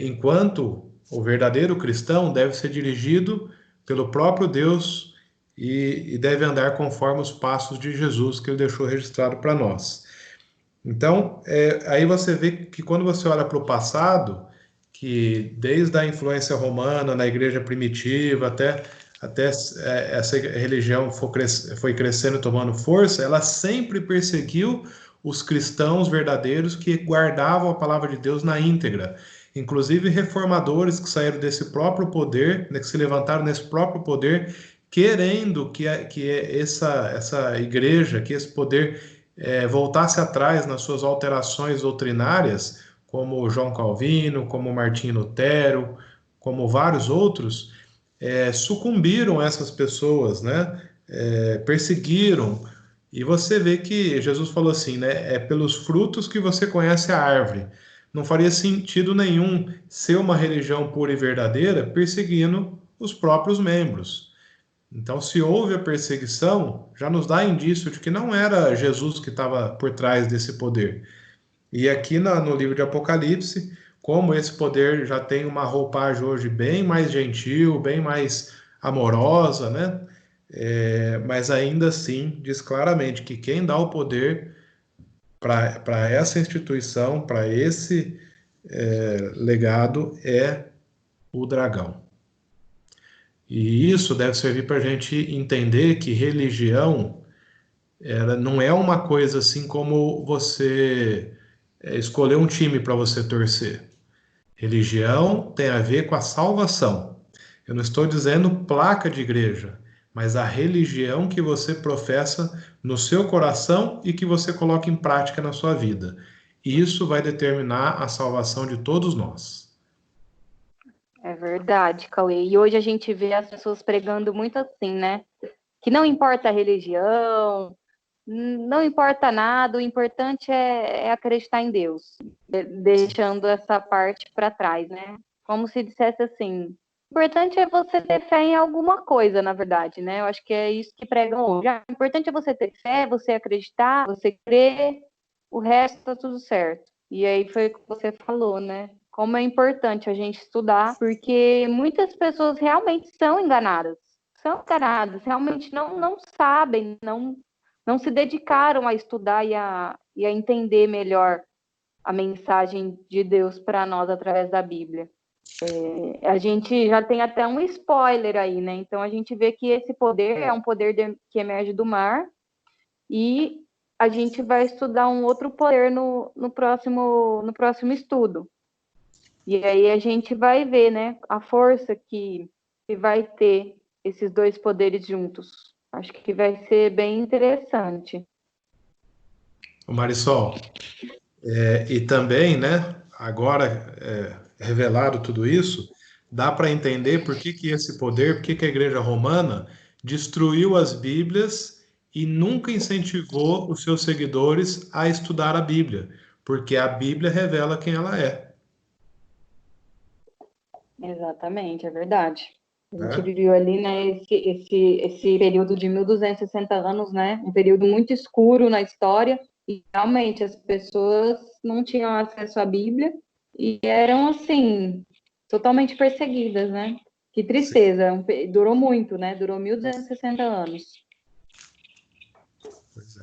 S10: enquanto o verdadeiro cristão deve ser dirigido pelo próprio Deus e deve andar conforme os passos de Jesus que ele deixou registrado para nós. Então, aí você vê que quando você olha para o passado, que desde a influência romana na igreja primitiva até essa religião foi crescendo, tomando força, ela sempre perseguiu os cristãos verdadeiros que guardavam a palavra de Deus na íntegra. Inclusive reformadores que saíram desse próprio poder, né, que se levantaram nesse próprio poder, querendo que essa igreja, que esse poder voltasse atrás nas suas alterações doutrinárias, como João Calvino, como Martinho Lutero, como vários outros, sucumbiram essas pessoas, né? Perseguiram. E você vê que Jesus falou assim, né? É pelos frutos que você conhece a árvore. Não faria sentido nenhum ser uma religião pura e verdadeira perseguindo os próprios membros. Então, se houve a perseguição, já nos dá indício de que não era Jesus que estava por trás desse poder. E aqui no livro de Apocalipse, como esse poder já tem uma roupagem hoje bem mais gentil, bem mais amorosa, né? Mas ainda assim diz claramente que quem dá o poder para essa instituição, para esse legado, é o dragão. E isso deve servir para a gente entender que religião não é uma coisa assim como você escolher um time para você torcer. Religião tem a ver com a salvação. Eu não estou dizendo placa de igreja, mas a religião que você professa no seu coração e que você coloca em prática na sua vida. Isso vai determinar a salvação de todos nós.
S1: É verdade, Cauê. E hoje a gente vê as pessoas pregando muito assim, né? Que não importa a religião, não importa nada, o importante é acreditar em Deus, deixando essa parte para trás, né? Como se dissesse assim, o importante é você ter fé em alguma coisa, na verdade, né? Eu acho que é isso que pregam hoje. O importante é você ter fé, você acreditar, você crer, o resto tá tudo certo. E aí foi o que você falou, né? Como é importante a gente estudar, porque muitas pessoas realmente são enganadas, realmente não sabem, não se dedicaram a estudar e a entender melhor a mensagem de Deus para nós através da Bíblia. A gente já tem até um spoiler aí, né? Então a gente vê que esse poder é um poder que emerge do mar, e a gente vai estudar um outro poder no próximo estudo. E aí a gente vai ver, né, a força que vai ter esses dois poderes juntos. Acho que vai ser bem interessante.
S10: Marisol, e também, né, agora revelado tudo isso, dá para entender por que esse poder, por que a Igreja Romana destruiu as Bíblias e nunca incentivou os seus seguidores a estudar a Bíblia, porque a Bíblia revela quem ela é.
S1: Exatamente, é verdade. A gente
S10: né?
S1: viveu ali, né, esse período de 1260 anos, né, um período muito escuro na história, e realmente as pessoas não tinham acesso à Bíblia e eram, assim, totalmente perseguidas, né? Que tristeza, durou muito, né? Durou 1260 anos.
S10: Pois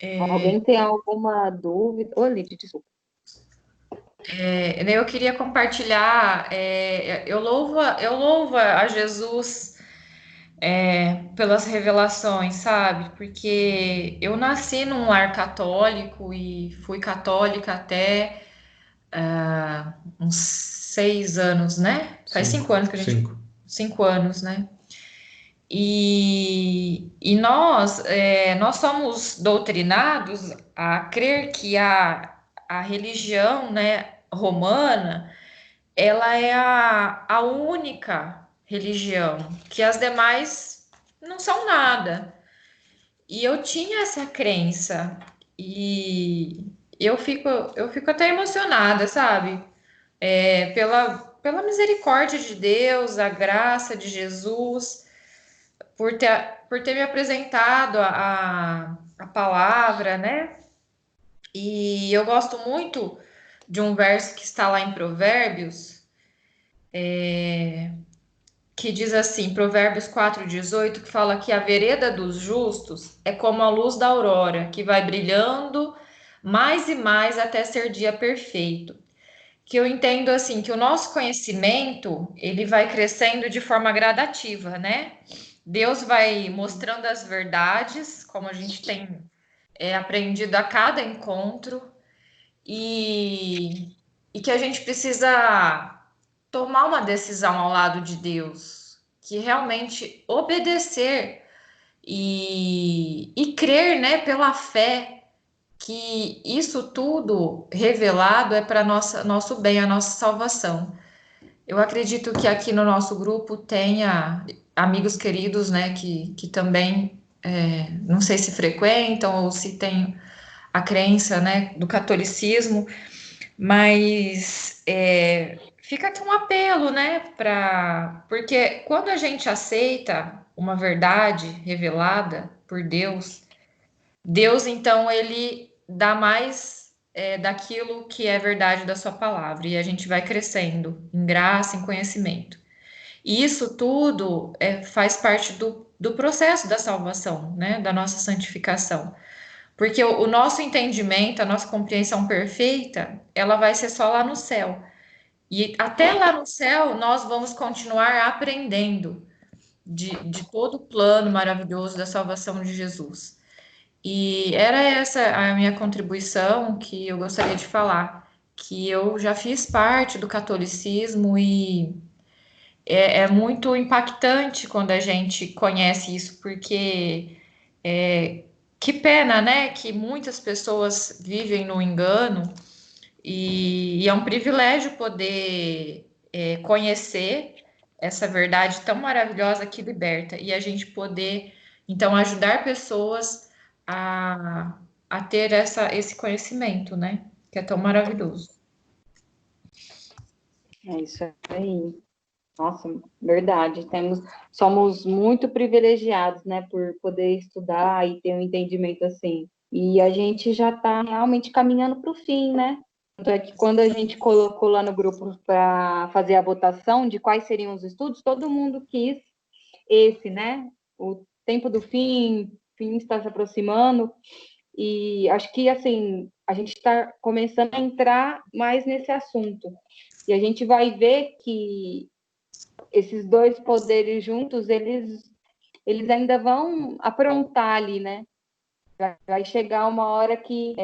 S10: é.
S1: Alguém tem alguma dúvida? Ô, Lídia, desculpa.
S8: Eu queria compartilhar, eu louvo a Jesus pelas revelações, sabe? Porque eu nasci num lar católico e fui católica até uns 6 anos, né? Faz 5 anos que a gente. 5 anos, né? E nós somos doutrinados a crer que a religião, né, romana, ela é a única religião, que as demais não são nada. E eu tinha essa crença, e eu fico até emocionada, sabe? Pela misericórdia de Deus, a graça de Jesus, por ter me apresentado a palavra, né? E eu gosto muito de um verso que está lá em Provérbios, que diz assim, Provérbios 4:18, que fala que a vereda dos justos é como a luz da aurora, que vai brilhando mais e mais até ser dia perfeito. Que eu entendo assim, que o nosso conhecimento, ele vai crescendo de forma gradativa, né? Deus vai mostrando as verdades, como a gente tem aprendido a cada encontro, e que a gente precisa tomar uma decisão ao lado de Deus, que realmente obedecer e crer, né, pela fé, que isso tudo revelado é para nosso bem, a nossa salvação. Eu acredito que aqui no nosso grupo tenha amigos queridos, né, que também, não sei se frequentam ou se tem a crença, né, do catolicismo, mas fica aqui um apelo, né, porque quando a gente aceita uma verdade revelada por Deus, Deus, então, ele dá mais daquilo que é verdade da sua palavra, e a gente vai crescendo em graça, em conhecimento. E isso tudo faz parte do processo da salvação, né? Da nossa santificação. Porque o nosso entendimento, a nossa compreensão perfeita, ela vai ser só lá no céu. E até lá no céu, nós vamos continuar aprendendo de todo o plano maravilhoso da salvação de Jesus. E era essa a minha contribuição que eu gostaria de falar, que eu já fiz parte do catolicismo e é muito impactante quando a gente conhece isso, porque que pena, né, que muitas pessoas vivem no engano e é um privilégio poder conhecer essa verdade tão maravilhosa que liberta e a gente poder, então, ajudar pessoas a, a ter esse conhecimento, né, que é tão maravilhoso.
S1: É isso aí. Nossa, verdade. Somos muito privilegiados, né, por poder estudar e ter um entendimento assim. E a gente já está realmente caminhando para o fim, né? Tanto é que quando a gente colocou lá no grupo para fazer a votação de quais seriam os estudos, todo mundo quis esse, né? O tempo do fim está se aproximando, e acho que assim a gente está começando a entrar mais nesse assunto. E a gente vai ver que esses dois poderes juntos, eles ainda vão aprontar ali, né? Vai chegar uma hora que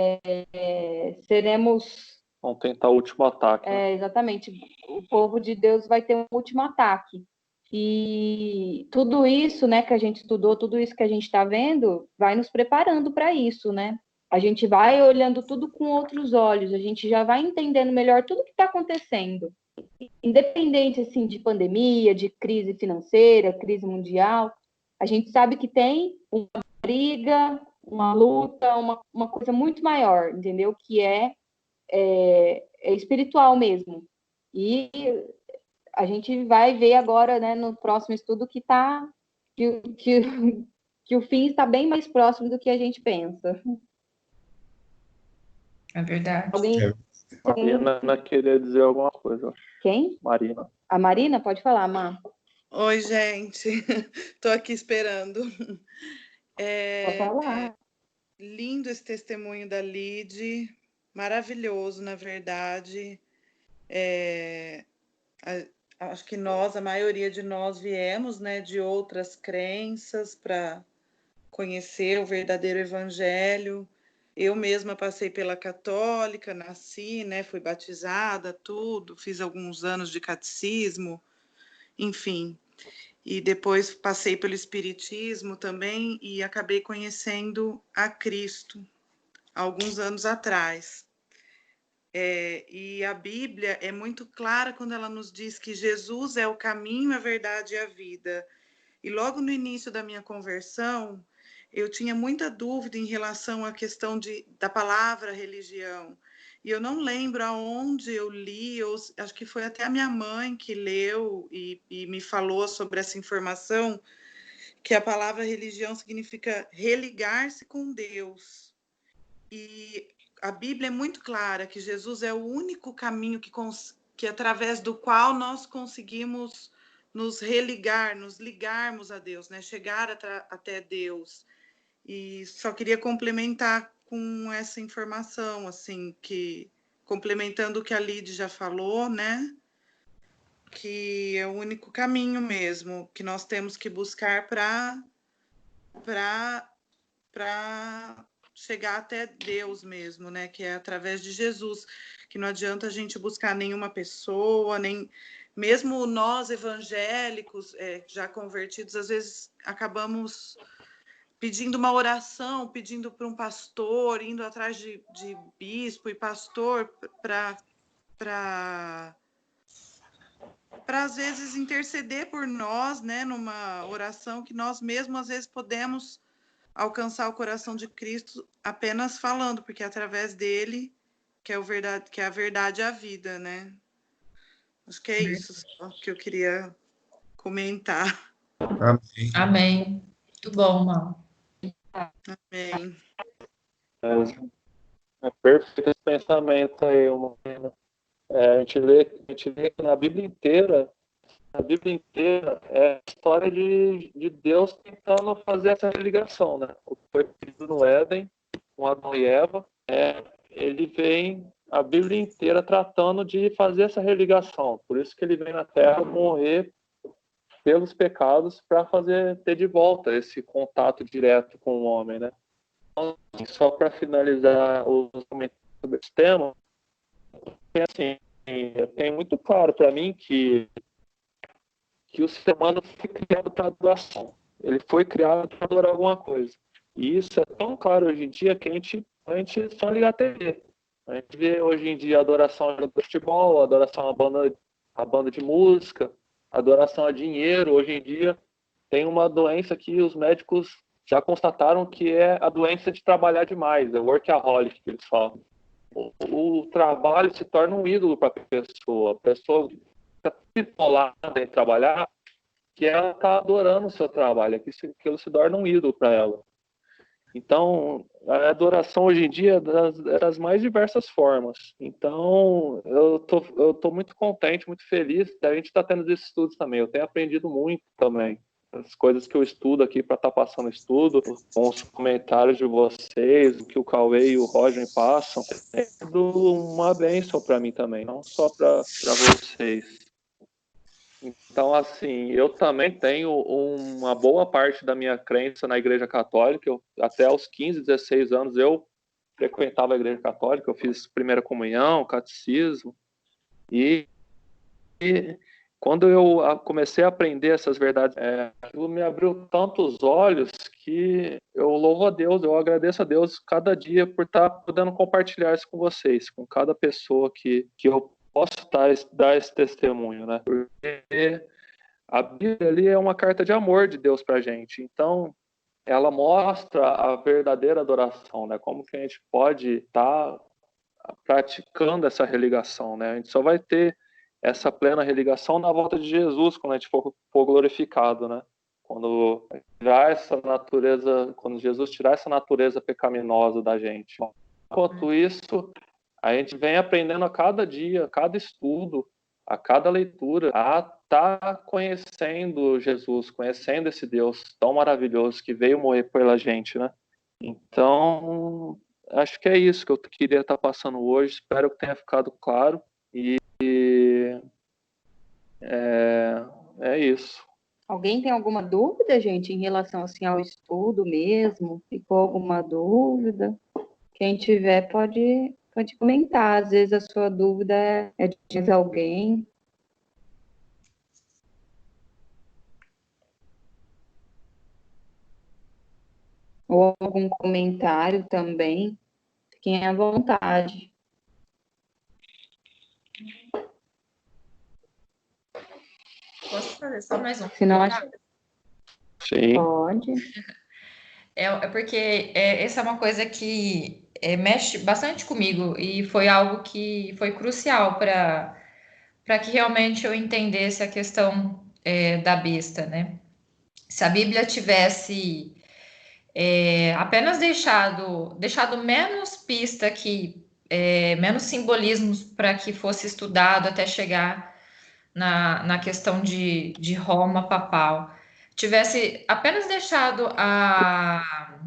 S1: seremos...
S3: Vão tentar o último ataque. Né?
S1: Exatamente. O povo de Deus vai ter um último ataque. E tudo isso, né, que a gente estudou, tudo isso que a gente está vendo, vai nos preparando para isso, né? A gente vai olhando tudo com outros olhos, a gente já vai entendendo melhor tudo que está acontecendo. Independente, assim, de pandemia, de crise financeira, crise mundial, a gente sabe que tem uma briga, uma luta, uma coisa muito maior, entendeu? Que é espiritual mesmo. E a gente vai ver agora, né, no próximo estudo que o fim está bem mais próximo do que a gente pensa.
S8: É verdade.
S1: Alguém?
S3: Marina queria dizer alguma coisa.
S1: Quem?
S3: Marina.
S1: A Marina? Pode falar, Má.
S5: Oi, gente. Estou aqui esperando.
S1: Pode falar.
S5: Lindo esse testemunho da Lid, maravilhoso, na verdade. Acho que a maioria de nós viemos, né, de outras crenças para conhecer o verdadeiro evangelho. Eu mesma passei pela católica, nasci, né, fui batizada, tudo, fiz alguns anos de catecismo, enfim. E depois passei pelo espiritismo também e acabei conhecendo a Cristo alguns anos atrás. E a Bíblia é muito clara quando ela nos diz que Jesus é o caminho, a verdade e a vida. E logo no início da minha conversão, eu tinha muita dúvida em relação à questão da palavra religião. E eu não lembro aonde eu li, acho que foi até a minha mãe que leu e me falou sobre essa informação, que a palavra religião significa religar-se com Deus. E a Bíblia é muito clara que Jesus é o único caminho que através do qual nós conseguimos nos religar, nos ligarmos a Deus, né? Chegar até Deus. E só queria complementar com essa informação, assim, que complementando o que a Lid já falou, né? Que é o único caminho mesmo que nós temos que buscar para chegar até Deus mesmo, né? Que é através de Jesus, que não adianta a gente buscar nenhuma pessoa, nem mesmo nós evangélicos já convertidos, às vezes acabamos pedindo uma oração, pedindo para um pastor, indo atrás de bispo e pastor para às vezes interceder por nós, né? Numa oração que nós mesmos às vezes podemos alcançar o coração de Cristo apenas falando, porque é através dele que é a verdade e a vida, né? Acho que é isso só que eu queria comentar.
S10: Amém.
S8: Amém. Muito bom, Má.
S5: Amém.
S3: É perfeito esse pensamento aí, Marina. A gente vê que na Bíblia inteira é a história de Deus tentando fazer essa ligação, né? O que foi pedido no Éden, com Adão e Eva, ele vem a Bíblia inteira tratando de fazer essa religação. Por isso que ele vem na Terra morrer pelos pecados para ter de volta esse contato direto com o homem, né? Então, só para finalizar os comentários sobre esse tema, assim, tem muito claro para mim que o ser humano foi criado para adoração. Ele foi criado para adorar alguma coisa. E isso é tão claro hoje em dia que a gente só liga a TV. A gente vê hoje em dia adoração a futebol, adoração a banda de música, adoração a dinheiro. Hoje em dia tem uma doença que os médicos já constataram que é a doença de trabalhar demais, é o workaholic que eles falam. O trabalho se torna um ídolo para a pessoa fica bitolada em trabalhar, que ela está adorando o seu trabalho, que aquilo se torna um ídolo para ela. Então, a adoração hoje em dia é das mais diversas formas. Então, eu tô muito contente, muito feliz da gente estar tendo esses estudos também. Eu tenho aprendido muito também. As coisas que eu estudo aqui para estar passando estudo, com os comentários de vocês, o que o Cauê e o Roger me passam, é tudo uma bênção para mim também, não só para vocês. Então, assim, eu também tenho uma boa parte da minha crença na Igreja Católica. Até aos 15, 16 anos, eu frequentava a Igreja Católica. Eu fiz primeira comunhão, catecismo. E quando eu comecei a aprender essas verdades, aquilo me abriu tantos olhos que eu louvo a Deus, eu agradeço a Deus cada dia por estar podendo compartilhar isso com vocês, com cada pessoa que eu posso dar esse testemunho, né? Porque a Bíblia ali é uma carta de amor de Deus para a gente. Então, ela mostra a verdadeira adoração, né? Como que a gente pode estar praticando essa religação, né? A gente só vai ter essa plena religação na volta de Jesus, quando a gente for glorificado, né? Quando Jesus tirar essa natureza pecaminosa da gente. Enquanto isso, a gente vem aprendendo a cada dia, a cada estudo, a cada leitura, a estar conhecendo Jesus, conhecendo esse Deus tão maravilhoso que veio morrer pela gente, né? Então, acho que é isso que eu queria estar passando hoje. Espero que tenha ficado claro. E é isso.
S1: Alguém tem alguma dúvida, gente, em relação assim, ao estudo mesmo? Ficou alguma dúvida? Quem tiver pode comentar. Às vezes a sua dúvida é de alguém. Ou algum comentário também. Fiquem à vontade.
S8: Posso fazer só mais um?
S1: Se não, acho...
S3: Sim.
S1: Pode.
S8: É porque essa é uma coisa que mexe bastante comigo e foi algo que foi crucial para que realmente eu entendesse a questão da besta, né? Se a Bíblia tivesse apenas deixado menos pista aqui, menos simbolismos para que fosse estudado até chegar na questão de Roma papal, tivesse apenas deixado a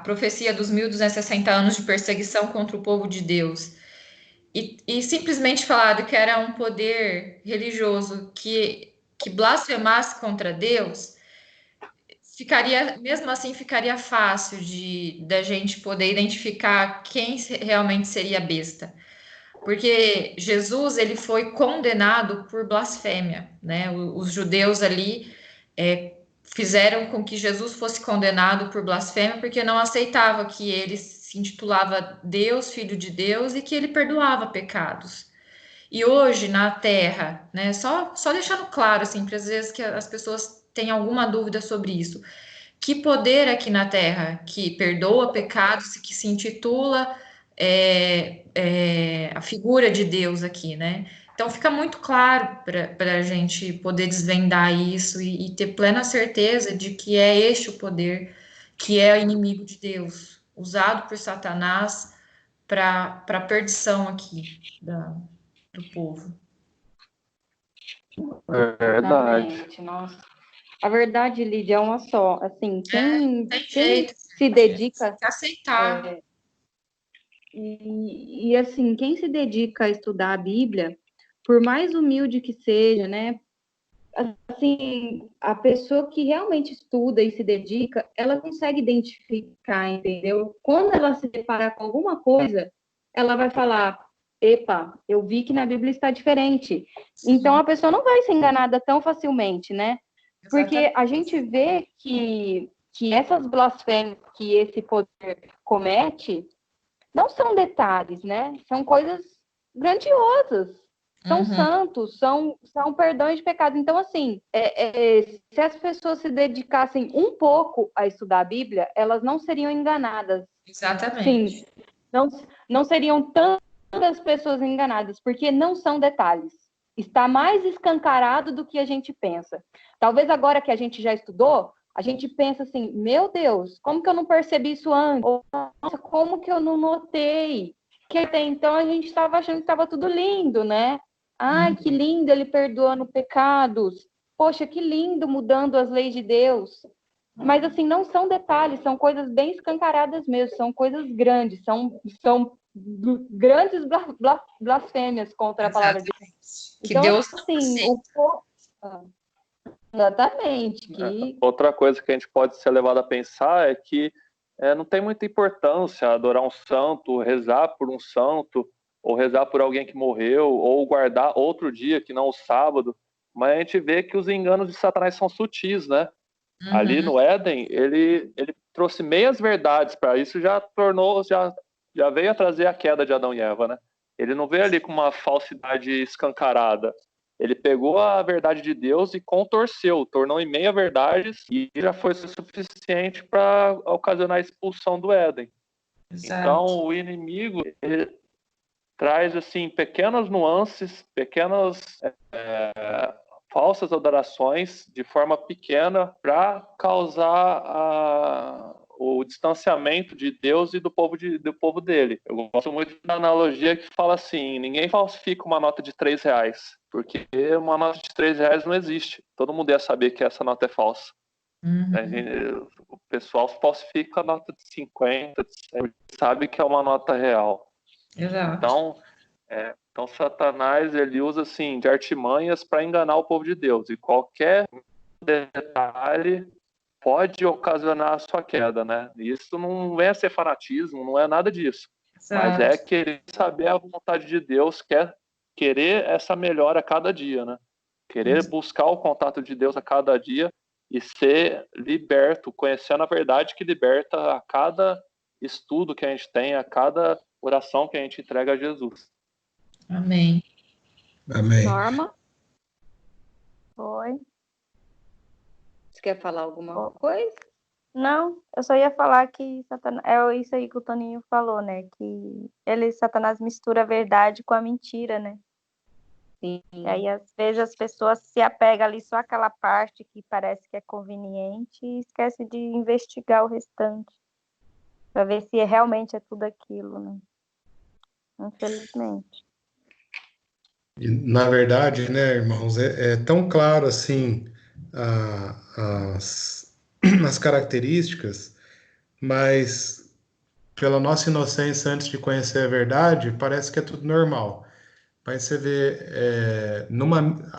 S8: profecia dos 1260 anos de perseguição contra o povo de Deus e simplesmente falado que era um poder religioso que blasfemasse contra Deus, mesmo assim ficaria fácil da gente poder identificar quem realmente seria besta. Porque Jesus, ele foi condenado por blasfêmia, né? Os judeus ali fizeram com que Jesus fosse condenado por blasfêmia porque não aceitava que ele se intitulava Deus, Filho de Deus, e que ele perdoava pecados. E hoje, na Terra, né? Só deixando claro, assim, para às vezes que as pessoas têm alguma dúvida sobre isso. Que poder aqui na Terra que perdoa pecados e que se intitula a figura de Deus aqui, né? Então fica muito claro para a gente poder desvendar isso e ter plena certeza de que é este o poder que é o inimigo de Deus, usado por Satanás para a perdição aqui do povo.
S1: Verdade. Nossa. A verdade, Lídia, é uma só. Assim, quem se dedica...
S8: a aceitar.
S1: E assim, quem se dedica a estudar a Bíblia, por mais humilde que seja, né? Assim, a pessoa que realmente estuda e se dedica, ela consegue identificar, entendeu? Quando ela se deparar com alguma coisa, ela vai falar: epa, eu vi que na Bíblia está diferente. Então, a pessoa não vai ser enganada tão facilmente, né? Porque a gente vê que essas blasfêmias que esse poder comete não são detalhes, né? São coisas grandiosas. São santos, são perdões de pecado. Então, assim, se as pessoas se dedicassem um pouco a estudar a Bíblia, elas não seriam enganadas.
S8: Exatamente.
S1: Sim, não seriam tantas pessoas enganadas, porque não são detalhes. Está mais escancarado do que a gente pensa. Talvez agora que a gente já estudou, a gente pensa assim: meu Deus, como que eu não percebi isso antes? Ou, nossa, como que eu não notei? Que até então a gente estava achando que estava tudo lindo, né? Ai, que lindo ele perdoando pecados. Poxa, que lindo mudando as leis de Deus. Mas, assim, não são detalhes, são coisas bem escancaradas mesmo, são coisas grandes, são grandes blasfêmias contra a palavra de Deus.
S8: Que
S1: então,
S8: Deus
S1: assim, o povo... Exatamente.
S3: Outra coisa que a gente pode ser levado a pensar é que não tem muita importância adorar um santo, rezar por um santo, ou rezar por alguém que morreu, ou guardar outro dia que não o sábado, mas a gente vê que os enganos de Satanás são sutis, né? Ali no Éden, ele trouxe meias verdades para isso, já veio a trazer a queda de Adão e Eva, né? Ele não veio ali com uma falsidade escancarada. Ele pegou a verdade de Deus e contorceu, tornou em meia verdades e já foi suficiente para ocasionar a expulsão do Éden. Exato. Então, o inimigo traz assim pequenas nuances, pequenas falsas adorações de forma pequena para causar o distanciamento de Deus e do povo dele. Eu gosto muito da analogia que fala assim: ninguém falsifica uma nota de R$3, porque uma nota de R$3 não existe. Todo mundo ia saber que essa nota é falsa. O pessoal falsifica a nota de 50, de 100, sabe que é uma nota real.
S8: Exato.
S3: Então Satanás, ele usa assim de artimanhas para enganar o povo de Deus, e qualquer detalhe pode ocasionar a sua queda, né? Isso não é ser fanatismo, não é nada disso.
S8: Exato.
S3: Mas é querer saber a vontade de Deus, querer essa melhora a cada dia, né? Querer buscar o contato de Deus a cada dia e ser liberto, conhecendo a verdade que liberta a cada estudo que a gente tem, a cada oração que a gente entrega a Jesus.
S8: Amém.
S10: Amém.
S11: Norma? Oi.
S1: Você quer falar alguma coisa?
S11: Não, eu só ia falar que Satanás, é isso aí que o Toninho falou, né? Que Satanás mistura a verdade com a mentira, né?
S1: Sim.
S11: E aí, às vezes, as pessoas se apegam ali só àquela parte que parece que é conveniente e esquece de investigar o restante, para ver se realmente é tudo aquilo, né? Infelizmente.
S10: E, na verdade, né, irmãos, é tão claro assim as características, mas pela nossa inocência antes de conhecer a verdade, parece que é tudo normal. Mas você vê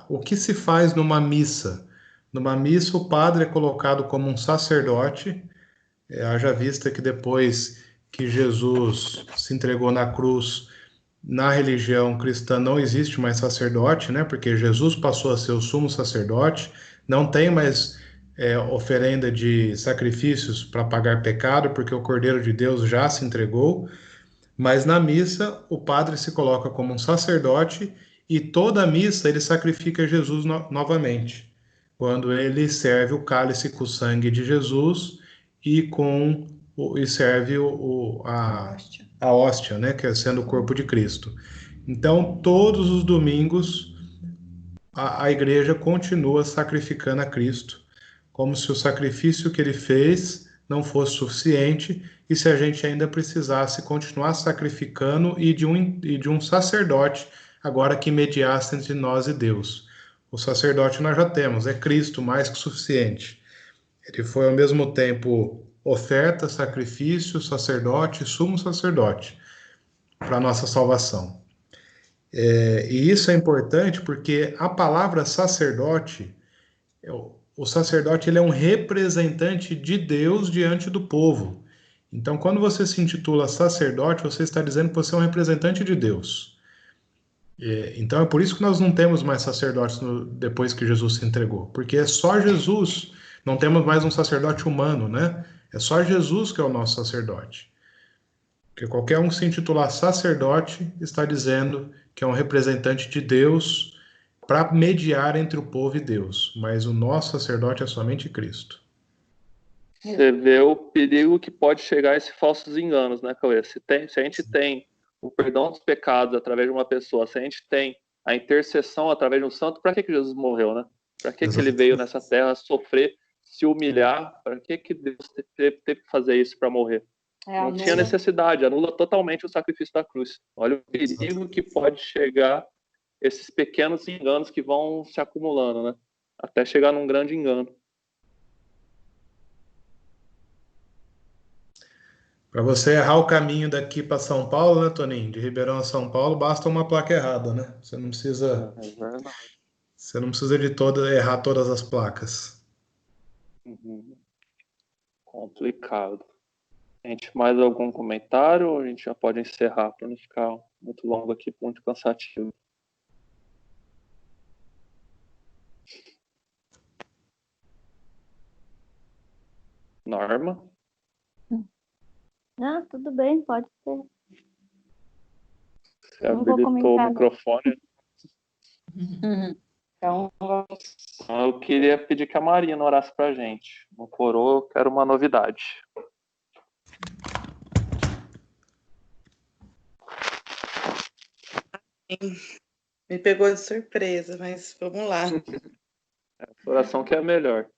S10: o que se faz numa missa. Numa missa, o padre é colocado como um sacerdote, haja vista que depois que Jesus se entregou na cruz, na religião cristã não existe mais sacerdote, né? Porque Jesus passou a ser o sumo sacerdote, não tem mais oferenda de sacrifícios para pagar pecado, porque o Cordeiro de Deus já se entregou. Mas na missa, o padre se coloca como um sacerdote e toda a missa ele sacrifica Jesus novamente, quando ele serve o cálice com o sangue de Jesus e serve a hóstia, né, que é sendo o corpo de Cristo. Então, todos os domingos, a igreja continua sacrificando a Cristo, como se o sacrifício que ele fez não fosse suficiente e se a gente ainda precisasse continuar sacrificando e de um sacerdote agora que mediasse entre nós e Deus. O sacerdote nós já temos, é Cristo mais que suficiente. Ele foi ao mesmo tempo oferta, sacrifício, sacerdote, sumo sacerdote para a nossa salvação. E isso é importante porque a palavra sacerdote, o sacerdote ele é um representante de Deus diante do povo. Então, quando você se intitula sacerdote, você está dizendo que você é um representante de Deus. Então, é por isso que nós não temos mais sacerdotes depois que Jesus se entregou. Porque é só Jesus, não temos mais um sacerdote humano, né? É só Jesus que é o nosso sacerdote. Porque qualquer um que se intitular sacerdote está dizendo que é um representante de Deus para mediar entre o povo e Deus. Mas o nosso sacerdote é somente Cristo.
S3: Você vê o perigo que pode chegar a esses falsos enganos, né, Cauê? Se a gente tem o perdão dos pecados através de uma pessoa, se a gente tem a intercessão através de um santo, para que Jesus morreu, né? Para que ele veio nessa terra sofrer, se humilhar? Para que Deus teve que fazer isso para morrer? Não tinha necessidade, anula totalmente o sacrifício da cruz. Olha o perigo que pode chegar esses pequenos enganos que vão se acumulando, né? Até chegar num grande engano.
S10: Para você errar o caminho daqui para São Paulo, né, Toninho? De Ribeirão a São Paulo, basta uma placa errada, né? Você não precisa. Você não precisa de errar todas as placas.
S3: Complicado. Gente, mais algum comentário ou a gente já pode encerrar para não ficar muito longo aqui, muito cansativo? Norma?
S11: Não, tudo bem, pode ser.
S3: Você habilitou o microfone.
S1: Então, vamos...
S3: Eu queria pedir que a Marina orasse para a gente. No coroa, eu quero uma novidade.
S5: Me pegou de surpresa, mas vamos lá.
S3: Oração que é a melhor.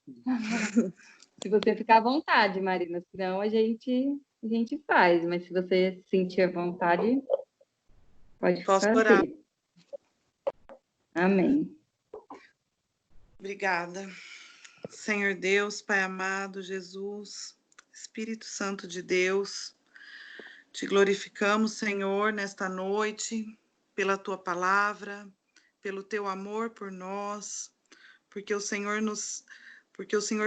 S1: Se você ficar à vontade, Marina, senão a gente faz, mas se você sentir à vontade, pode
S5: Posso
S1: fazer.
S5: orar?
S1: Amém.
S5: Obrigada. Senhor Deus, Pai amado, Jesus, Espírito Santo de Deus, te glorificamos, Senhor, nesta noite, pela tua palavra, pelo teu amor por nós, porque o Senhor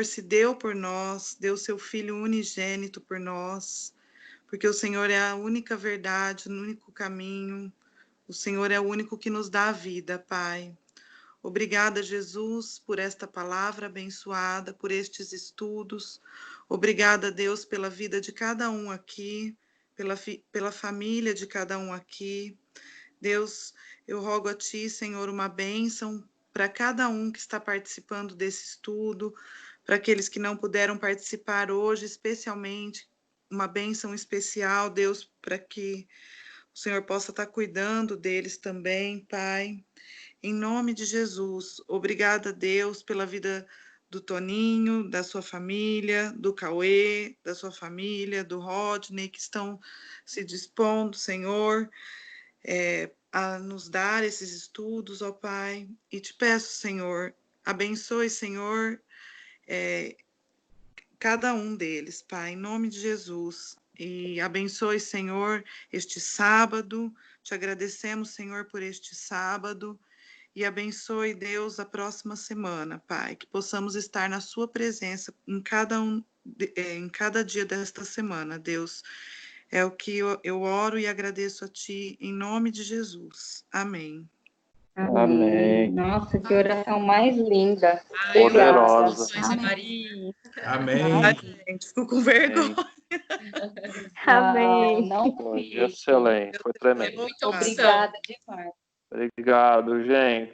S5: se deu por nós, deu seu Filho unigênito por nós, porque o Senhor é a única verdade, o único caminho, o Senhor é o único que nos dá a vida, Pai. Obrigada, Jesus, por esta palavra abençoada, por estes estudos. Obrigada, Deus, pela vida de cada um aqui, pela família de cada um aqui. Deus, eu rogo a Ti, Senhor, uma bênção para cada um que está participando desse estudo, para aqueles que não puderam participar hoje, especialmente, uma bênção especial, Deus, para que o Senhor possa estar cuidando deles também, Pai. Em nome de Jesus, obrigada, Deus, pela vida do Toninho, da sua família, do Cauê, da sua família, do Rodney, que estão se dispondo, Senhor, a nos dar esses estudos, ó Pai. E te peço, Senhor, abençoe, Senhor, cada um deles, Pai, em nome de Jesus. E abençoe, Senhor, este sábado. Te agradecemos, Senhor, por este sábado. E abençoe, Deus, a próxima semana, Pai, que possamos estar na sua presença em cada dia desta semana, Deus. É o que eu oro e agradeço a Ti, em nome de Jesus. Amém.
S3: Amém.
S1: Nossa, que oração mais linda.
S8: Ai,
S3: Poderosa.
S8: Maria.
S10: Amém.
S5: Gente, fico com vergonha.
S11: Amém.
S1: Não
S3: Foi
S1: fique.
S3: excelente, foi tremendo.
S8: Muita opção.
S1: Obrigada demais.
S3: Obrigado, gente.